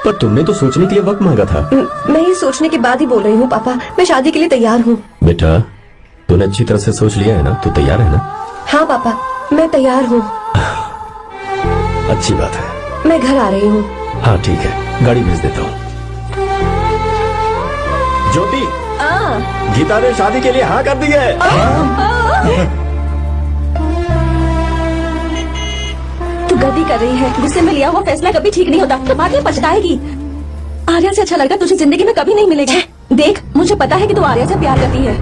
पर तुमने तो सोचने के लिए वक्त मांगा था। मैं ये सोचने के बाद ही बोल रही हूँ पापा, मैं शादी के लिए तैयार हूँ। बेटा तूने अच्छी तरह से सोच लिया है ना? तू तैयार है ना? हाँ पापा, मैं तैयार हूँ। अच्छी बात है। मैं घर आ रही हूँ। हाँ ठीक है, गाड़ी भेज देता हूँ। ज्योति, गीता ने शादी के लिए हाँ कर दी है। तू गलती कर रही है, गुस्से में लिया हुआ फैसला कभी ठीक नहीं होता, तो बाद में पछताएगी। आर्या से अच्छा लड़का तुझे जिंदगी में कभी नहीं मिलेगा। देख, मुझे पता है कि तू आर्या से प्यार करती है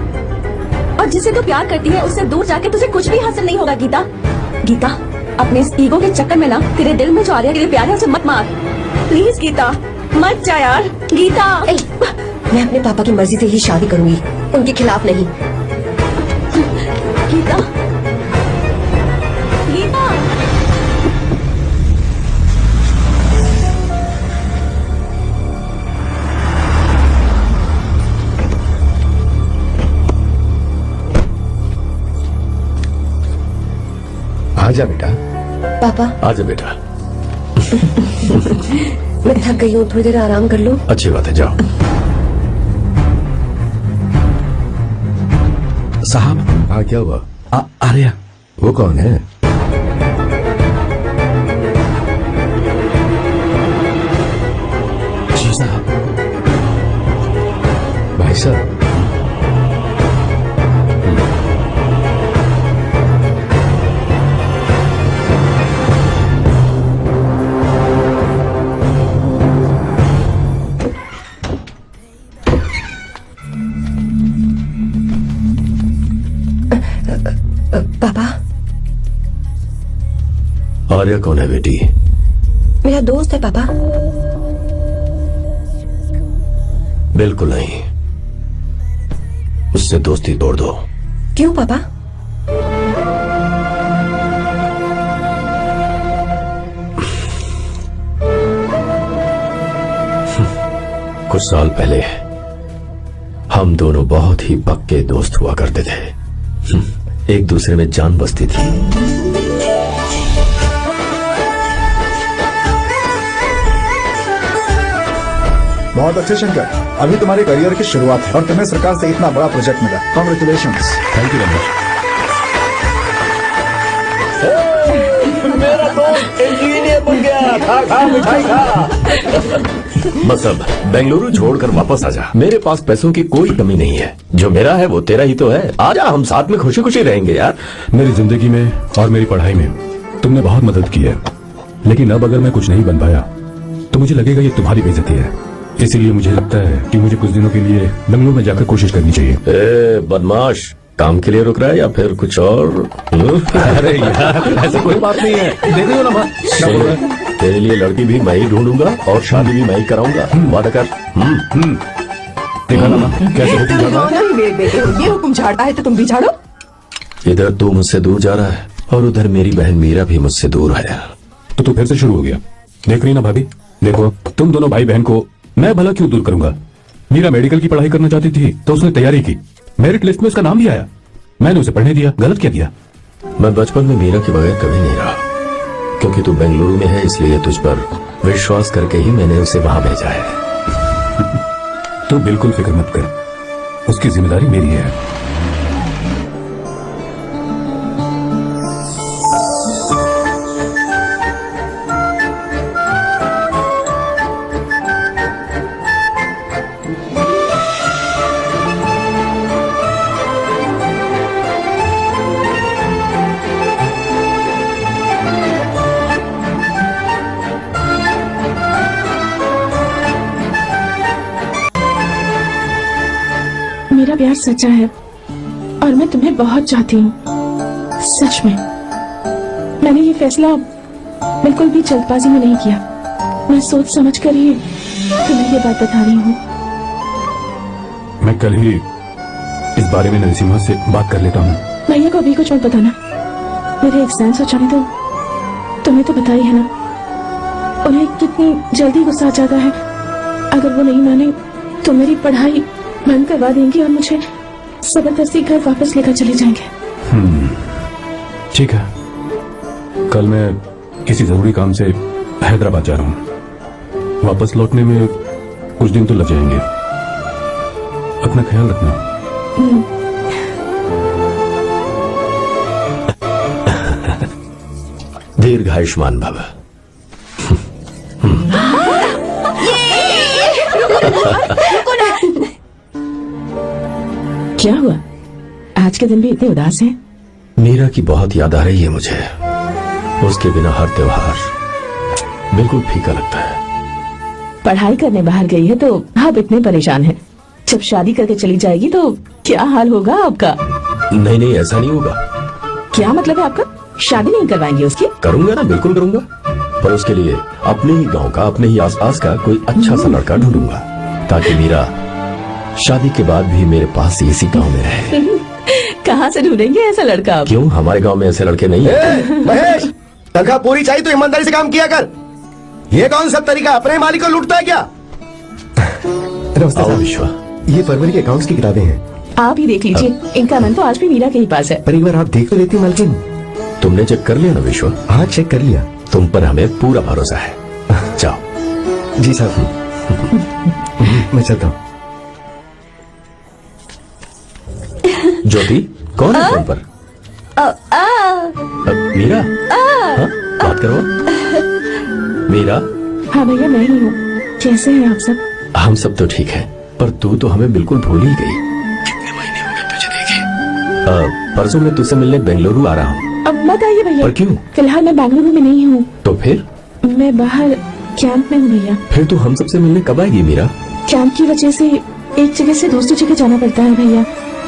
और जिससे तू प्यार करती है उससे दूर जाके तुझे कुछ भी हासिल नहीं होगा। गीता, गीता, अपने इस ईगो के चक्कर में ना तेरे दिल में जो आर्या के लिए प्यार है उसे मत मार। प्लीज गीता, मत जा यार। गीता, मैं अपने पापा की मर्जी से ही शादी करूंगी, उनके खिलाफ नहीं। गीता, गीता। आजा बेटा। पापा। आजा बेटा। मैं थक गई हूँ, थोड़ी देर आराम कर लो। अच्छी बात है, जाओ। साहब। हाँ क्या हुआ? आर्या। वो कौन है? जी साहब। भाई साहब। पापा। आर्या कौन है बेटी? मेरा दोस्त है पापा। बिल्कुल नहीं, उससे दोस्ती तोड़ दो। क्यों पापा? कुछ साल पहले हम दोनों बहुत ही पक्के दोस्त हुआ करते थे। एक दूसरे में जान बसती थी। बहुत अच्छे शंकर, अभी तुम्हारे करियर की शुरुआत है और तुम्हें सरकार से इतना बड़ा प्रोजेक्ट मिला। कॉन्ग्रेचुलेशंस। थैंक यू मेरा दोस्त इंजीनियर बन गया। खा मिठाई खा। बस अब बेंगलुरु छोड़कर वापस आजा। मेरे पास पैसों की कोई कमी नहीं है, जो मेरा है वो तेरा ही तो है। आजा, हम साथ में खुशी खुशी रहेंगे यार। मेरी जिंदगी में और मेरी पढ़ाई में तुमने बहुत मदद की है, लेकिन अब अगर मैं कुछ नहीं बन पाया तो मुझे लगेगा ये तुम्हारी बेइज्जती है। इसीलिए मुझे लगता है कि मुझे कुछ दिनों के लिए बेंगलुरु में जाकर कोशिश करनी चाहिए। बदमाश, काम के लिए रुक रहा है या फिर कुछ और? अरे यार ऐसी कोई बात नहीं है, देख रही हो ना माँ। तेरे लिए लड़की भी मैं ही ढूंढूंगा और शादी भी मैं ही कराऊंगा, वादा कर। देखा ना माँ, कैसे हुक्म झाड़ रहा है? दोनों ही मेरे बेटे हो, ये हुक्म झाड़ता है तो तुम भी झाड़ो। इधर तू मुझसे दूर जा रहा है और उधर मेरी बहन मीरा भी मुझसे दूर है। तो तू फिर से शुरू हो गया। देख रही ना भाभी, देखो तुम दोनों भाई बहन को मैं भला क्यों दूर करूंगा। मीरा मेडिकल की पढ़ाई करना चाहती थी तो उसने तैयारी की, मेरिट लिस्ट में उसका नाम भी आया, मैंने उसे पढ़ने दिया। गलत क्या किया? मैं बचपन में मीरा के बगैर कभी नहीं रहा, क्योंकि तू बेंगलुरु में है इसलिए तुझ पर विश्वास करके ही मैंने उसे वहां भेजा है। तू बिल्कुल फिक्र मत कर, उसकी जिम्मेदारी मेरी है। मेरा प्यार सच्चा है और मैं तुम्हें बहुत चाहती हूँ, सच में। मैंने ये फैसला बिल्कुल भी जल्दबाजी में नहीं किया, मैं सोच समझ कर ही तुम्हें ये बात बता रही हूँ। मैं कल ही इस बारे में नरसिम्हा से बात कर लेता हूँ। भैया को अभी कुछ मत बताना, मेरे एग्जाम्स हो जाने दो। तुम्हें तो पता ही है ना, उन्हें कितनी जल्दी गुस्सा आ जाता है। अगर वो नहीं माने तो मेरी पढ़ाई बंद करवा देंगे और मुझे जबरदस्ती घर वापस लेकर चले जाएंगे। ठीक है, कल मैं किसी जरूरी काम से हैदराबाद जा रहा हूँ, वापस लौटने में कुछ दिन तो लग जाएंगे। अपना ख्याल रखना। दीर्घायुष्मान भव। क्या हुआ, आज के दिन भी इतने उदास हैं? मीरा की बहुत याद आ रही है मुझे, उसके बिना हर त्योहार बिल्कुल फीका लगता है। पढ़ाई करने बाहर गई है तो आप इतने परेशान हैं, जब शादी करके चली जाएगी तो क्या हाल होगा आपका? नहीं नहीं, ऐसा नहीं होगा। क्या मतलब है आपका? शादी नहीं करवाएंगे उसकी? करूंगा ना, बिल्कुल करूंगा, पर उसके लिए अपने ही गांव का, अपने ही आसपास का कोई अच्छा सा लड़का ढूंढूंगा, ताकि मीरा शादी के बाद भी मेरे पास ही इसी गांव में रहे। कहाँ से ढूंढेंगे ऐसा लड़का आप? क्यों, हमारे गांव में ऐसे लड़के नहीं है? महेश, तनख्वाह पूरी चाहिए तो ईमानदारी से काम किया कर। ये कौन सा तरीका, अपने मालिक को लूटता है क्या? आओ विश्वा, ये फरवरी के अकाउंट्स की किताबें हैं। आप ही देख लीजिए, इनका मन तो आज भी मीरा के ही पास है। पर एक बार आप देख तो लेती मालकिन। तुमने चेक कर लिया ना विश्वा? हाँ, चेक कर लिया। तुम पर हमें पूरा भरोसा है। जाओ। जी साहब। मैं चलता हूँ। ज्योति, कौन है फोन पर? मीरा? हाँ, बात करो। मीरा? हाँ भैया, मैं ही हूँ। कैसे हैं आप सब? हम सब तो ठीक है, पर तू तो हमें बिल्कुल भूल ही गई। कितने महीने हो गए तुझे देखे। परसों मैं तुझसे मिलने बेंगलुरु आ रहा हूँ। अब मत आइए भैया। पर क्यों? फिलहाल मैं बेंगलुरु में नहीं हूँ। तो फिर? मैं बाहर कैंप में हूँ भैया। फिर तू हम सबसे मिलने कब आएगी मीरा? कैंप की वजह से एक जगह से दूसरी जगह जाना पड़ता है भैया,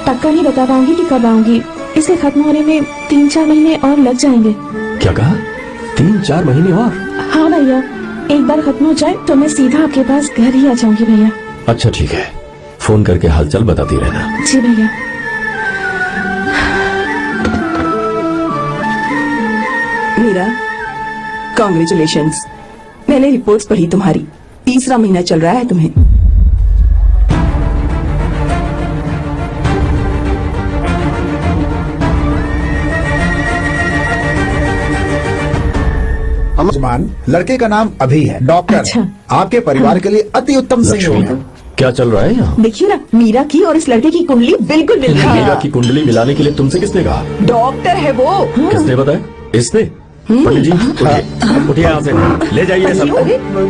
पक्का नहीं बता पाऊंगी कि कब आऊंगी। इसे खत्म होने में 3-4 महीने और लग जाएंगे। क्या कहा? 3-4 महीने और? हाँ भैया, एक बार खत्म हो जाए तो मैं सीधा आपके पास घर ही आ जाऊंगी भैया। अच्छा ठीक है, फोन करके हालचाल बताती रहना। जी भैया। मीरा, कॉन्ग्रेचुलेशंस। मैंने रिपोर्ट्स पढ़ी तुम्हारी, 3रा महीना चल रहा है तुम्हें। अमजमान, लड़के का नाम अभी है, डॉक्टर। अच्छा। आपके परिवार के लिए अति उत्तम संयोग है। क्या चल रहा है यहाँ? देखिए ना, मीरा की और इस लड़के की कुंडली बिल्कुल मिल रही मीरा है। की कुंडली मिलाने के लिए तुमसे किसने कहा? डॉक्टर है वो। किसने बताया? इसने? पंडित जी, उठिए यहाँ से, ले जाइए सब,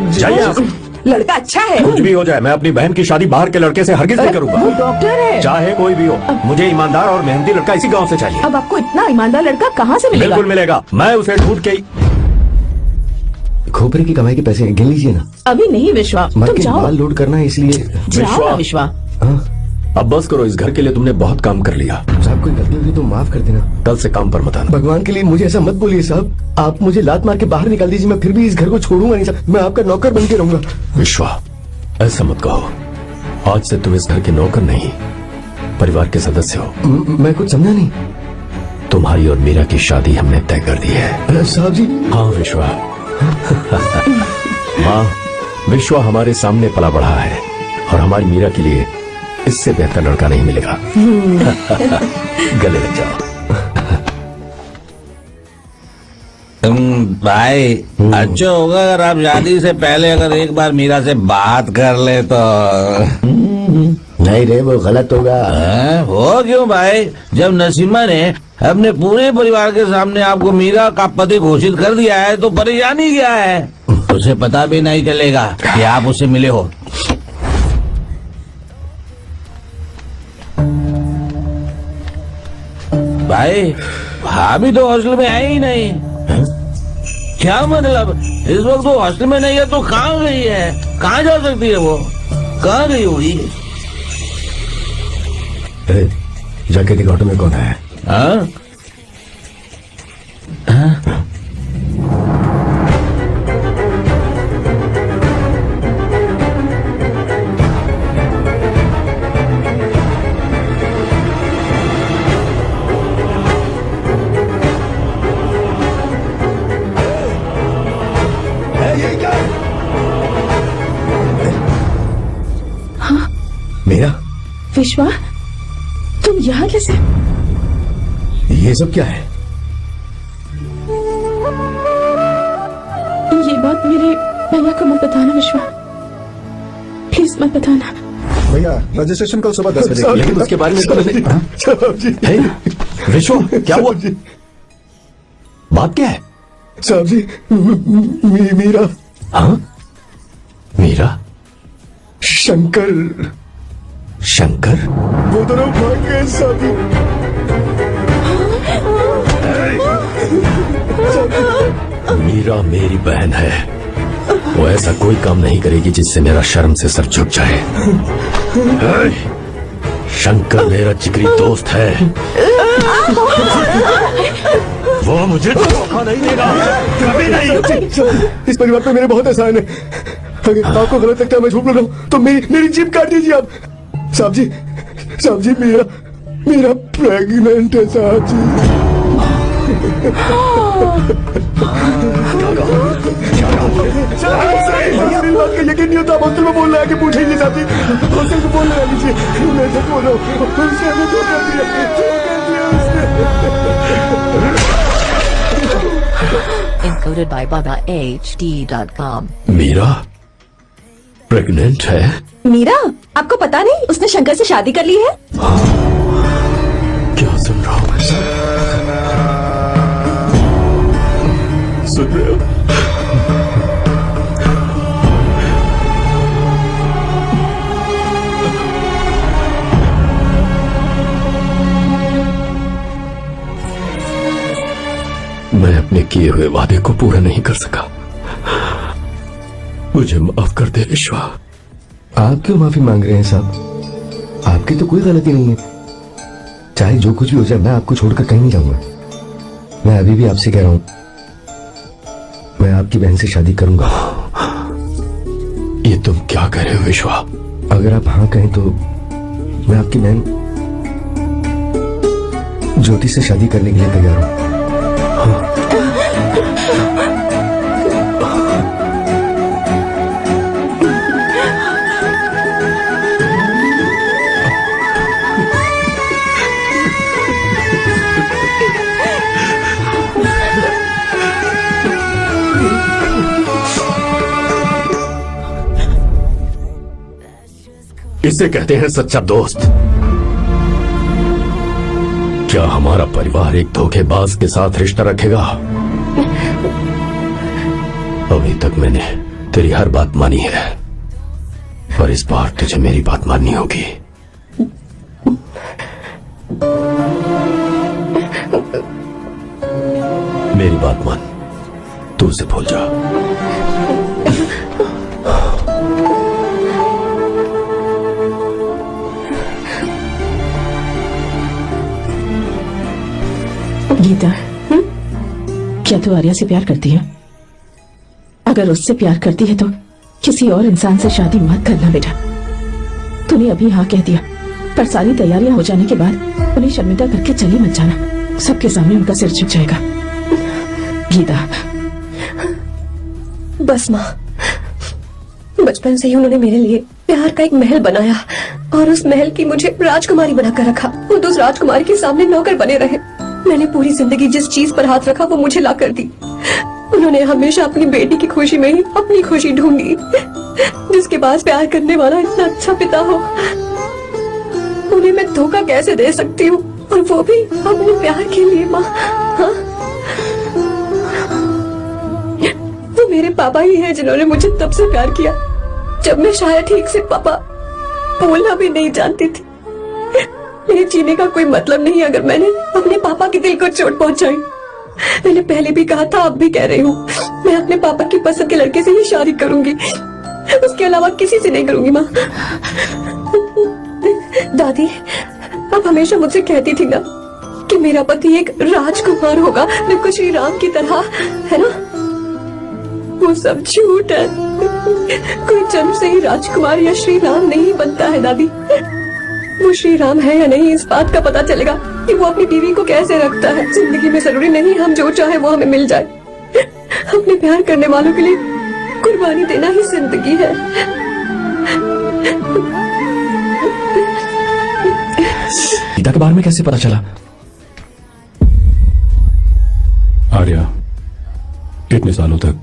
जाइए यहाँ से। लड़का अच्छा है। कुछ भी हो जाए, मैं अपनी बहन की शादी बाहर के लड़के से हरगिज नहीं वो करूंगा। डॉक्टर है। चाहे कोई भी हो, मुझे ईमानदार और मेहनती लड़का इसी गांव से चाहिए। अब आपको इतना ईमानदार लड़का कहाँ से मिलेगा? बिल्कुल मिलेगा, मैं उसे ढूंढ के ही। खोपरे की कमाई के पैसे गिन लीजिए ना। अभी नहीं विश्वा, तुम मालकिन, जाओ। माल लोड करना है इसलिए। जाओ ना विश्वा। हाँ, अब बस करो, इस घर के लिए तुमने बहुत काम कर लिया। साहब कोई गलती होगी तो माफ कर देना। कल से काम पर मत आना। भगवान के लिए मुझे ऐसा मत बोलिए साहब। आप मुझे लात मार के बाहर निकाल दीजिए, मैं फिर भी इस घर को छोड़ूंगा नहीं साहब। मैं आपका नौकर बन के रहूंगा। विश्वा, ऐसा मत कहो। आज से तुम इस घर के नौकर नहीं, परिवार के सदस्य हो। मैं कुछ समझा नहीं। तुम्हारी और मीरा की शादी हमने तय कर दी है। साहब जी। हाँ विश्वा। माँ, विश्वा हमारे सामने पला बढ़ा है और हमारी मीरा के लिए इससे बेहतर लड़का नहीं मिलेगा। गले लग जाओ। भाई अच्छा होगा अगर आप शादी से पहले अगर एक बार मीरा से बात कर ले तो। नहीं रे, वो गलत होगा। हो क्यों भाई? जब नसीमा ने अपने पूरे परिवार के सामने आपको मीरा का पति घोषित कर दिया है तो परेशानी क्या है? उसे पता भी नहीं चलेगा कि आप उससे मिले हो। भाई भाभी तो हॉस्टल में है ही नहीं। क्या मतलब? इस वक्त वो हॉस्टल में नहीं है तो कहाँ गई है? कहाँ जा सकती है वो? कहाँ गई होगी? जाके देखो ऑटो में कौन है। हाँ? मीरा, विश्वा, तुम यहाँ कैसे? ये सब क्या है? ये बात मेरे भैया को मत बताना विश्वा, प्लीज मत बताना। भैया रजिस्ट्रेशन कल सुबह 10 बजे। लेकिन उसके बारे में तो मैंने। हे, विश्वा क्या हुआ? बात क्या है? साहब जी, मीरा। हाँ, मीरा? शंकर। शंकर? वो दोनों भाग गए साहब जी। मीरा मेरी बहन है, वो ऐसा कोई काम नहीं करेगी जिससे मेरा शर्म से सर झुक जाए। शंकर मेरा जिगरी दोस्त है, वो मुझे धोखा नहीं देगा, कभी नहीं। इस परिवार पे मेरे बहुत एहसान है। अगर आपको गलत लगता है मैं झूठ बोल रहा हूँ तो मेरी जीभ काट दीजिए आप। साहब जी, मेरा प्रेग्नेंट है साहब जी। मेरी बात का यकीन नहीं होता। हॉस्टल में बोल रहा है कि पूछ लीजिए साहब जी, हॉस्टल में बोल रहा है लीजिए। मैं सच बोल रहा हूँ, उससे हमें धोखा दिया। Encoded by BabaHD.com. Meera pregnant है? मीरा, आपको पता नहीं उसने शंकर से शादी कर ली है? क्या सुन रहा हूँ मैं? सुन रहे हो? मैं अपने किए हुए वादे को पूरा नहीं कर सका, मुझे माफ कर दे विश्वा। आप क्यों माफी मांग रहे हैं साहब? आपकी तो कोई गलती नहीं है। चाहे जो कुछ भी हो जाए, मैं आपको छोड़कर कहीं नहीं जाऊंगा। मैं अभी भी आपसे कह रहा हूं, मैं आपकी बहन से शादी करूंगा। ये तुम क्या कह रहे हो विश्वा? अगर आप हाँ कहें तो मैं आपकी बहन ज्योति से शादी करने के लिए तैयार हूं। इसे कहते हैं सच्चा दोस्त। क्या हमारा परिवार एक धोखेबाज के साथ रिश्ता रखेगा? अभी तक मैंने तेरी हर बात मानी है, पर इस बार तुझे मेरी बात माननी होगी। मेरी बात मान, तू उसे भूल जा। क्या तू आर्या से प्यार करती है? अगर उससे प्यार करती है तो किसी और इंसान से शादी मत करना बेटा। तूने अभी हाँ कह दिया, पर सारी तैयारियां हो जाने के बाद उन्हें शर्मिंदा करके चली मत जाना। सबके सामने उनका सिर झुक जाएगा। गीता, बस माँ, बचपन से ही उन्होंने मेरे लिए प्यार का एक महल बनाया और उस महल की मुझे राजकुमारी बनाकर रखा। वो उस राजकुमारी के सामने नौकर बने रहे। मैंने पूरी जिंदगी जिस चीज पर हाथ रखा वो मुझे ला कर दी। उन्होंने हमेशा अपनी बेटी की खुशी में ही अपनी खुशी ढूंढी। जिसके पास प्यार करने वाला इतना अच्छा पिता हो, उन्हें मैं धोखा कैसे दे सकती हूँ, और वो भी अपने प्यार के लिए। माँ, हाँ? वो मेरे पापा ही हैं जिन्होंने मुझे तब से प्यार किया जब मैं शायद ठीक से पापा बोलना भी नहीं जानती थी। मेरे जीने का कोई मतलब नहीं अगर मैंने अपने पापा के दिल को चोट पहुंचाई। मैंने पहले भी कहा था, अब भी कह रही हूँ, मैं अपने पापा की पसंद के लड़के से ही शादी करूंगी, उसके अलावा किसी से नहीं करूंगी। माँ, दादी आप हमेशा मुझसे कहती थी ना कि मेरा पति एक राजकुमार होगा, बिल्कुल श्री राम की तरह, है ना? वो सब झूठ है। कोई जन्म से ही राजकुमार या श्री राम नहीं बनता है दादी। वो श्री राम है या नहीं, इस बात का पता चलेगा कि वो अपनी बीवी को कैसे रखता है। जिंदगी में जरूरी नहीं हम जो चाहे वो हमें मिल जाए। अपने प्यार करने वालों के लिए कुर्बानी देना ही जिंदगी है। गीता के बारे में कैसे पता चला? आर्या, इतने सालों तक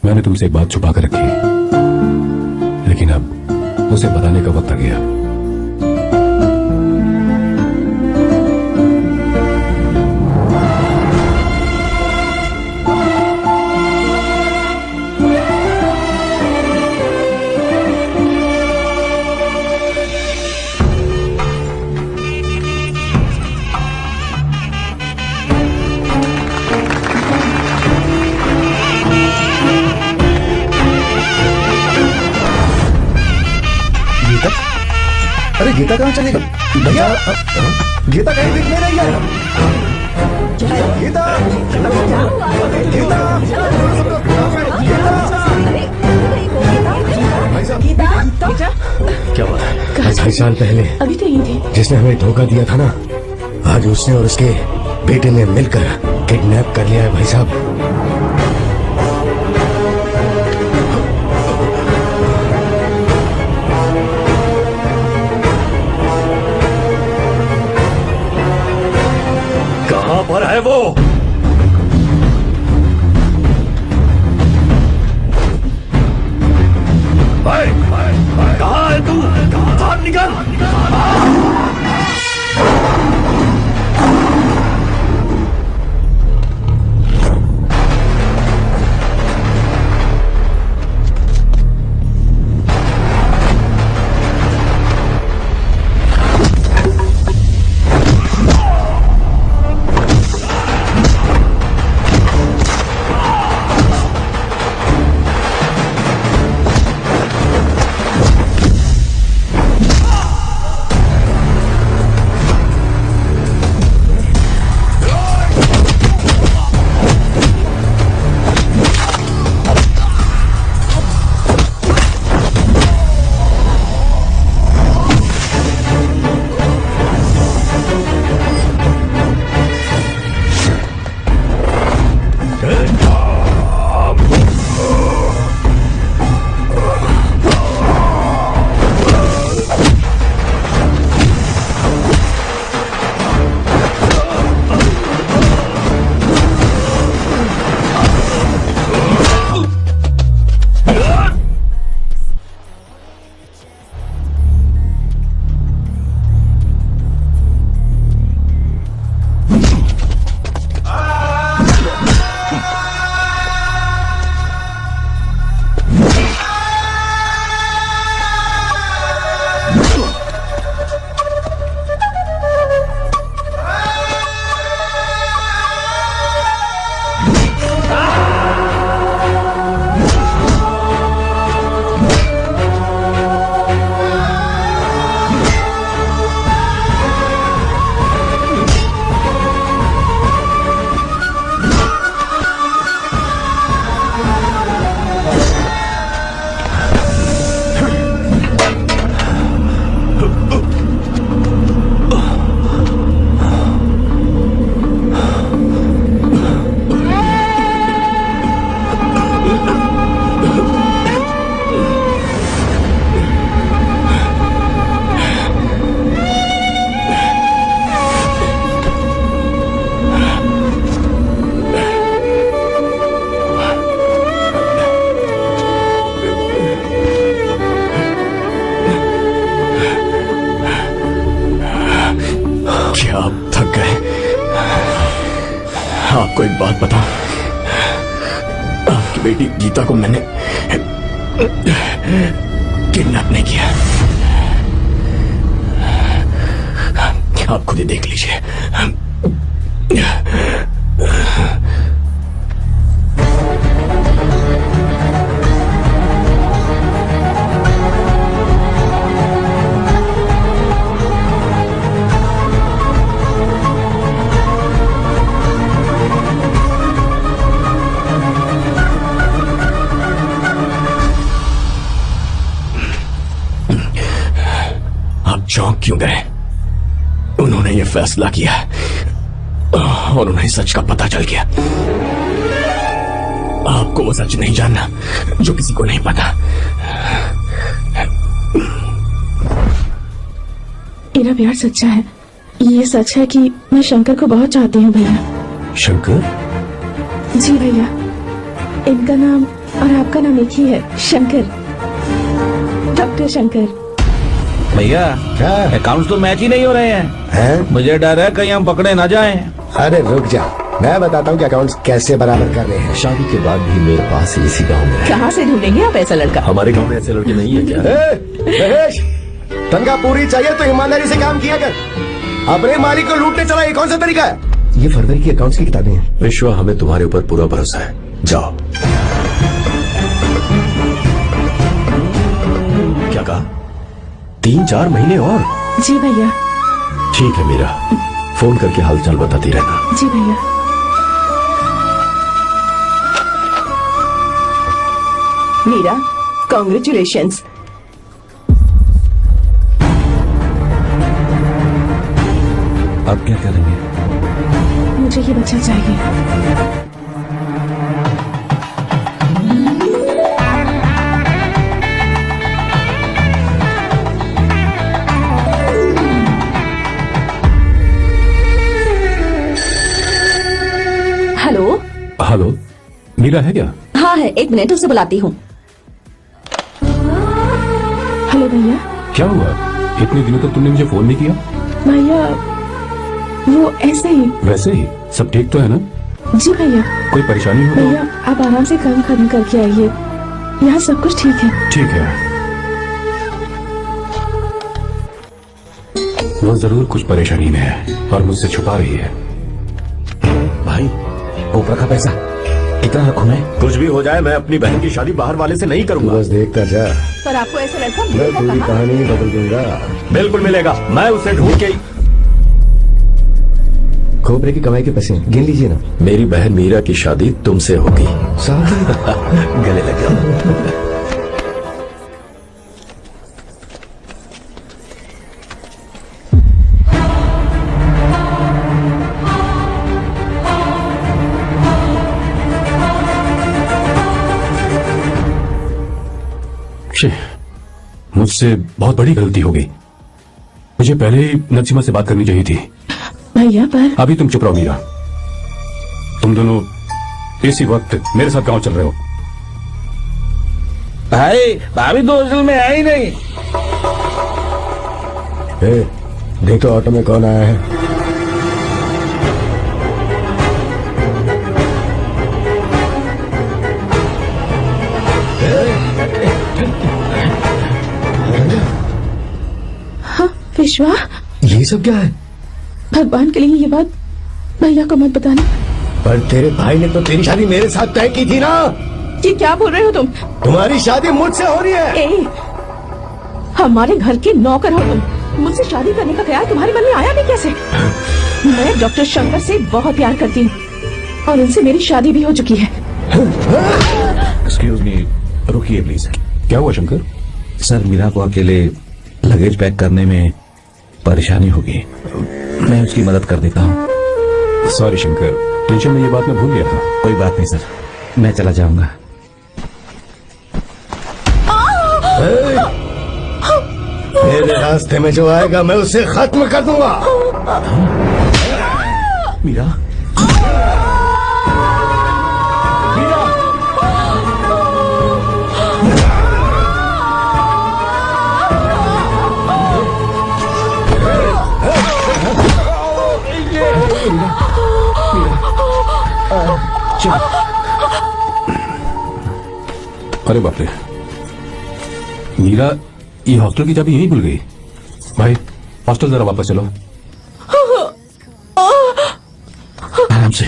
मैंने तुमसे एक बात छुपा कर रखी, लेकिन अब उसे बताने का वक्त आ गया। अरे गीता कहाँ चली गई भैया? गीता कहीं दिख नहीं रही है। गीता, गीता, क्या हुआ? आज 2 साल पहले अभी तो यही थी। जिसने हमें धोखा दिया था ना, आज उसने और उसके बेटे ने मिलकर किडनैप कर लिया है भाई साहब। कहां पर है वो? कहां है तू? बाहर निकल! एक बात बताओ, आपकी बेटी गीता को मैंने किडनैप नहीं किया। आप खुद ही देख लीजिए। आप चौंक क्यों गए? उन्होंने ये फैसला किया और उन्हें सच का पता चल गया। आपको वो सच नहीं जानना जो किसी को नहीं पता। मेरा प्यार सच्चा है। ये सच है कि मैं शंकर को बहुत चाहती हूँ भैया। शंकर? जी भैया, इनका नाम और आपका नाम एक ही है, शंकर, डॉक्टर शंकर। भैया अकाउंट्स तो मैच ही नहीं हो रहे हैं। मुझे डर है कहीं हम पकड़े ना जाएं। अरे रुक जा, मैं बताता हूँ कि अकाउंट्स कैसे बराबर कर रहे हैं। शादी के बाद भी मेरे पास इसी गांव में है। कहाँ से ढूंढेंगे आप ऐसा लड़का? हमारे गांव में ऐसे लड़के नहीं है क्या? महेश, तनख्वाह पूरी चाहिए तो ईमानदारी से काम किया कर। अपने मालिक को लूटने चला, ये कौन सा तरीका है? ये फरवरी की अकाउंट्स की किताबें हैं। विश्वा, हमें तुम्हारे ऊपर पूरा भरोसा है, जाओ। क्या कहा? 3-4 महीने और? जी भैया। ठीक है मीरा, फोन करके हालचाल बताती रहना। जी भैया। मीरा, कॉन्ग्रेचुलेशंस। अब क्या करेंगे? मुझे ये बच्चा चाहिए। हेलो। हेलो, मीरा है क्या? हाँ है, 1 मिनट, उसे बुलाती हूँ। हेलो भैया। क्या हुआ? इतने दिनों तक तुमने मुझे फोन नहीं किया? भैया वो ऐसे ही। वैसे ही सब ठीक तो है ना? जी भैया। कोई परेशानी हो तो? भैया आप आराम से काम खत्म करके आइए, यहाँ सब कुछ ठीक है। ठीक है। वो जरूर कुछ परेशानी में है और मुझसे छुपा रही है। भाई, ऊपर का पैसा कितना रखूं मैं? कुछ भी हो जाए, मैं अपनी बहन की शादी बाहर वाले से नहीं तू करूंगा। बस देखता जा, पर आपको ऐसा लड़का मैं मिलेगा पूरी कहाँ? कहानी बदल दूंगा। बिल्कुल मिलेगा, मैं उसे ढूंढ के। खोपरे की कमाई के पैसे गिन लीजिए ना। मेरी बहन मीरा की शादी तुमसे होगी। शादी? गले लग गया। मुझसे बहुत बड़ी गलती हो गई। मुझे पहले ही नरसिम्हा से बात करनी चाहिए थी। भैया पर अभी तुम चुप रहो मीरा। तुम दोनों इसी वक्त मेरे साथ गांव चल रहे हो। भाई भाभी तो हॉस्टल में है ही नहीं। देख तो ऑटो में कौन आया है। हाँ विश्वा, ये सब क्या है? भगवान के लिए ये बात भैया को मत बताना। पर तेरे भाई ने तो तेरी शादी मेरे साथ तय की थी ना। ये क्या बोल रहे हो तुम? तुम्हारी शादी मुझसे हो रही है। ए, हमारे घर के नौकर हो तुम, मुझसे शादी करने का ख्याल तुम्हारे मन में आया नहीं कैसे? मैं डॉक्टर शंकर से बहुत प्यार करती हूँ और उनसे मेरी शादी भी हो चुकी है। एक्सक्यूज मी, रुकिए प्लीज। क्या हुआ शंकर? सर, मीरा को अकेले लगेज पैक करने में परेशानी होगी, मैं उसकी मदद कर देता हूँ। सॉरी शंकर, टेंशन में ये बात मैं भूल गया था। कोई बात नहीं सर, मैं चला जाऊंगा। मेरे रास्ते में जो आएगा मैं उसे खत्म कर दूंगा। मीरा, अरे बाप रे, मीरा ये हॉस्टल की चाबी यहीं भूल गई। भाई हॉस्टल जरा वापस चलो। आराम से।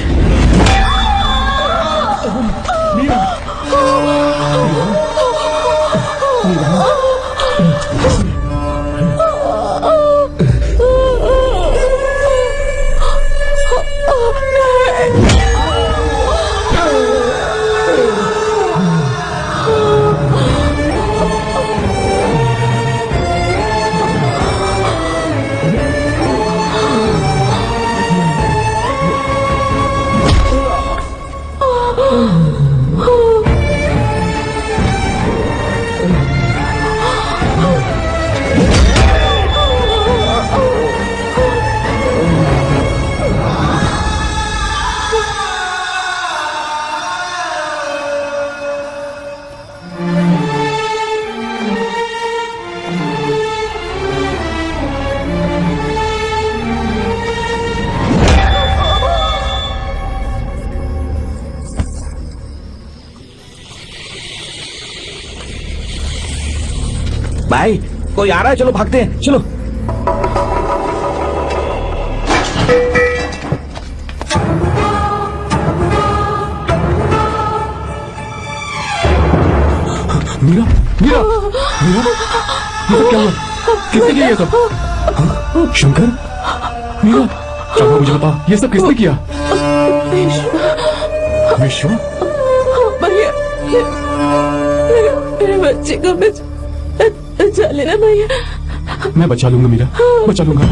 भाई कोई आ रहा है, चलो भागते हैं, चलो। मीरा मीरा मीरा, ये सब क्या हुआ? किसने किया ये सब? शंकर, मीरा, चलो मुझे बता, ये सब किसने किया? विश्व, भैया, मेरे बच्चे को बचा लेना भैया। मैं बचा लूंगा मीरा, बचा लूंगा।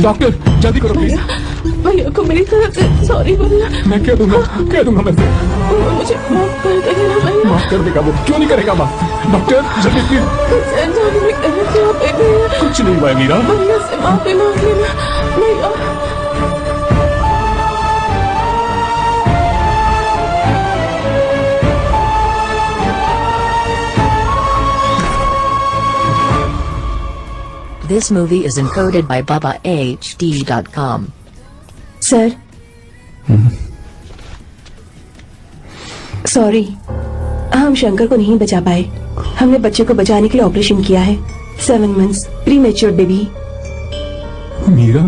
डॉक्टर जल्दी करो प्लीज। भैया को मेरी तरफ से सॉरी बोलना। मैं कह दूंगा मैं। मुझे माफ कर देना भैया। माफ कर देगा वो, क्यों नहीं करेगा माफ? डॉक्टर जल्दी प्लीज। अनजाने में गलती हो गई भैया। कुछ नहीं हुआ है मीरा। भैया से माफी मांग लेना भैया। This movie is encoded by BabaHD.com. Sir, sorry, हम शंकर को नहीं बचा पाए। हमने बच्चे को बचाने के लिए ऑपरेशन किया है। 7 months प्रीमेच्योर बेबी। मीरा,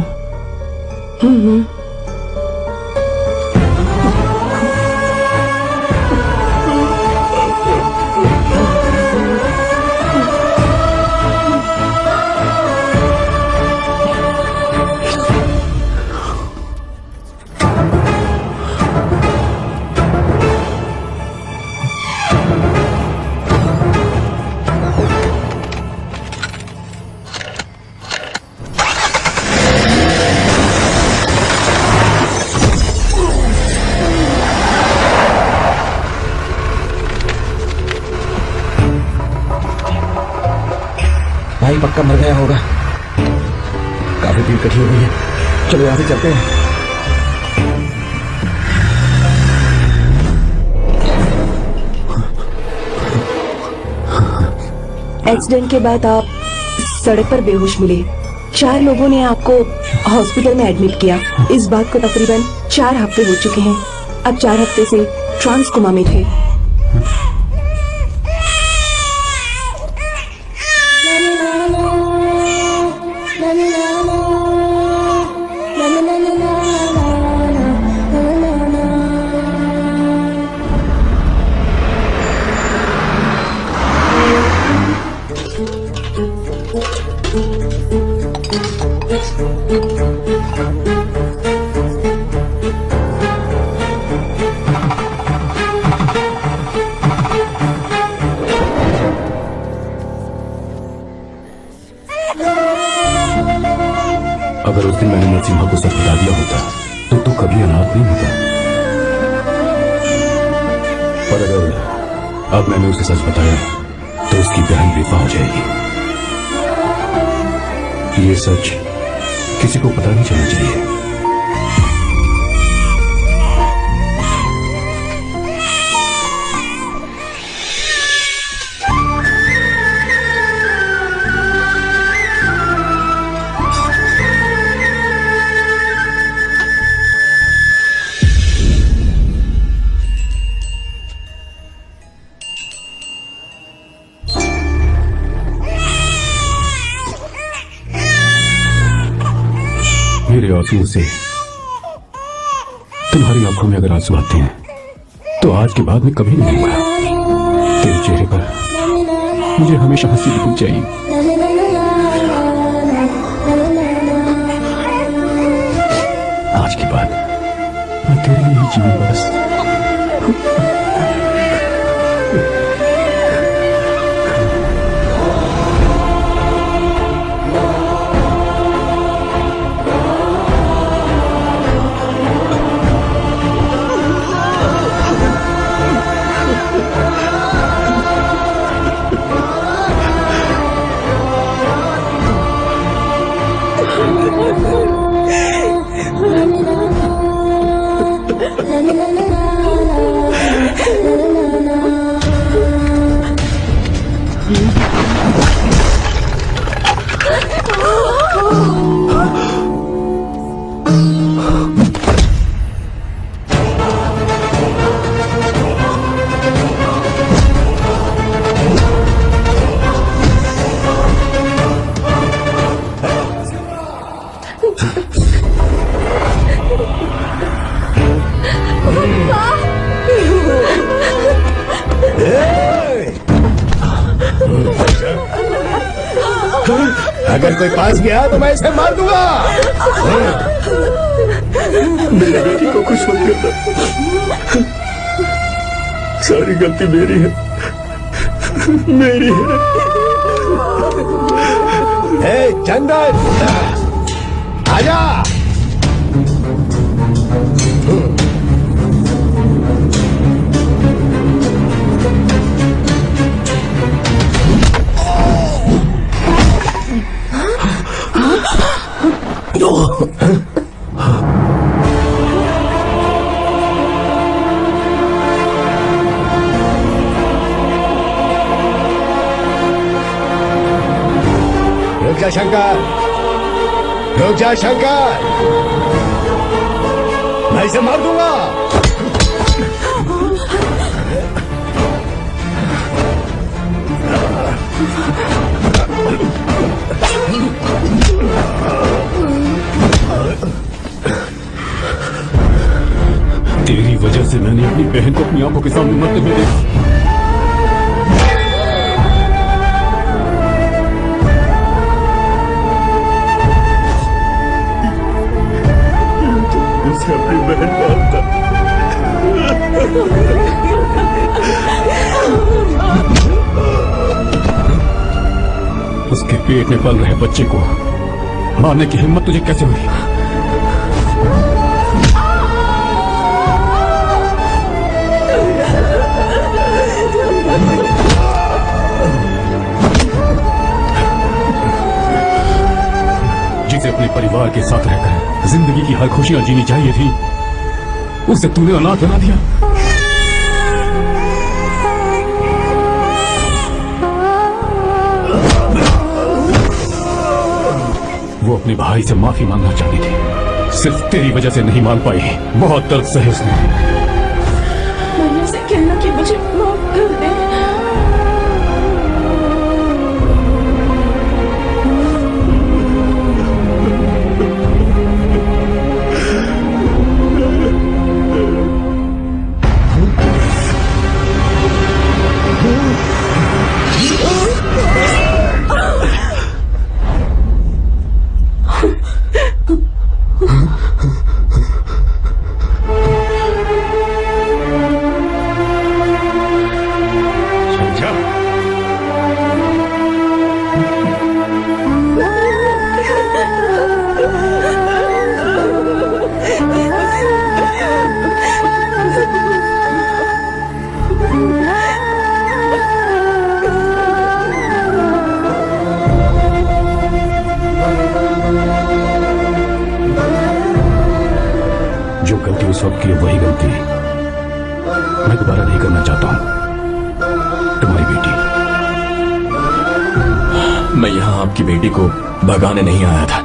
भाई पक्का मर गया होगा। काफी भीड़ इकट्ठी हो गई है, चलो यहाँ से चलते हैं। एक्सीडेंट के बाद आप सड़क पर बेहोश मिले। 4 लोगों ने आपको हॉस्पिटल में एडमिट किया। इस बात को तकरीबन 4 हफ्ते हो चुके हैं। अब 4 हफ्ते से ट्रांस कोमा में थे। अगर उस दिन मैंने नरसिम्हा को सच बता दिया होता तो तू कभी अनाथ नहीं होता। पर अगर अब मैंने उसे सच बताया तो उसकी बहन बेपा हो जाएगी। ये सच किसी को पता नहीं चलना चाहिए। आंसुओं से। तुम्हारी आंखों में अगर आंसू आते हैं तो आज के बाद मैं कभी नहीं लूंगा। तेरे चेहरे पर मुझे हमेशा हंसी दिखनी चाहिए। आज के बाद मैं तेरे लिए ही जीऊंगा बस। अगर कोई पास गया तो मैं इसे मार दूंगा। मेरी बेटी को खुश मत करना। सारी गलती मेरी है, मेरी है। चंदन आजा। रुक जा शंकर, रुक जा शंकर, मैं इसे मार दूंगा। तेरी वजह से मैंने अपनी बहन को अपनी आंखों के सामने मरते हुए देखा। उसे अपनी बहन मानता। उसके पेट में पल रहे बच्चे को मारने की हिम्मत तुझे कैसे हुई? जिसे अपने परिवार के साथ रहकर जिंदगी की हर खुशियां जीनी चाहिए थी, उसे तूने अनाथ बना दिया। वो अपने भाई से माफी मांगना चाहती थी, सिर्फ तेरी वजह से नहीं मान पाई। बहुत दर्द सहे उसने। मैंने उसे कहना कि मुझे माफ कर दे। जो गलती उस वक्त की वही गलती मैं दोबारा नहीं करना चाहता हूं। तुम्हारी बेटी। मैं यहाँ आपकी बेटी को भगाने नहीं आया था,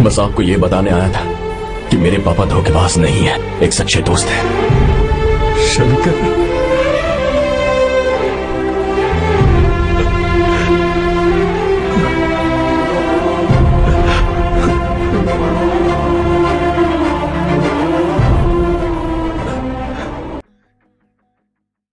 बस आपको ये बताने आया था कि मेरे पापा धोखेबाज नहीं है, एक सच्चे दोस्त है। शंकर,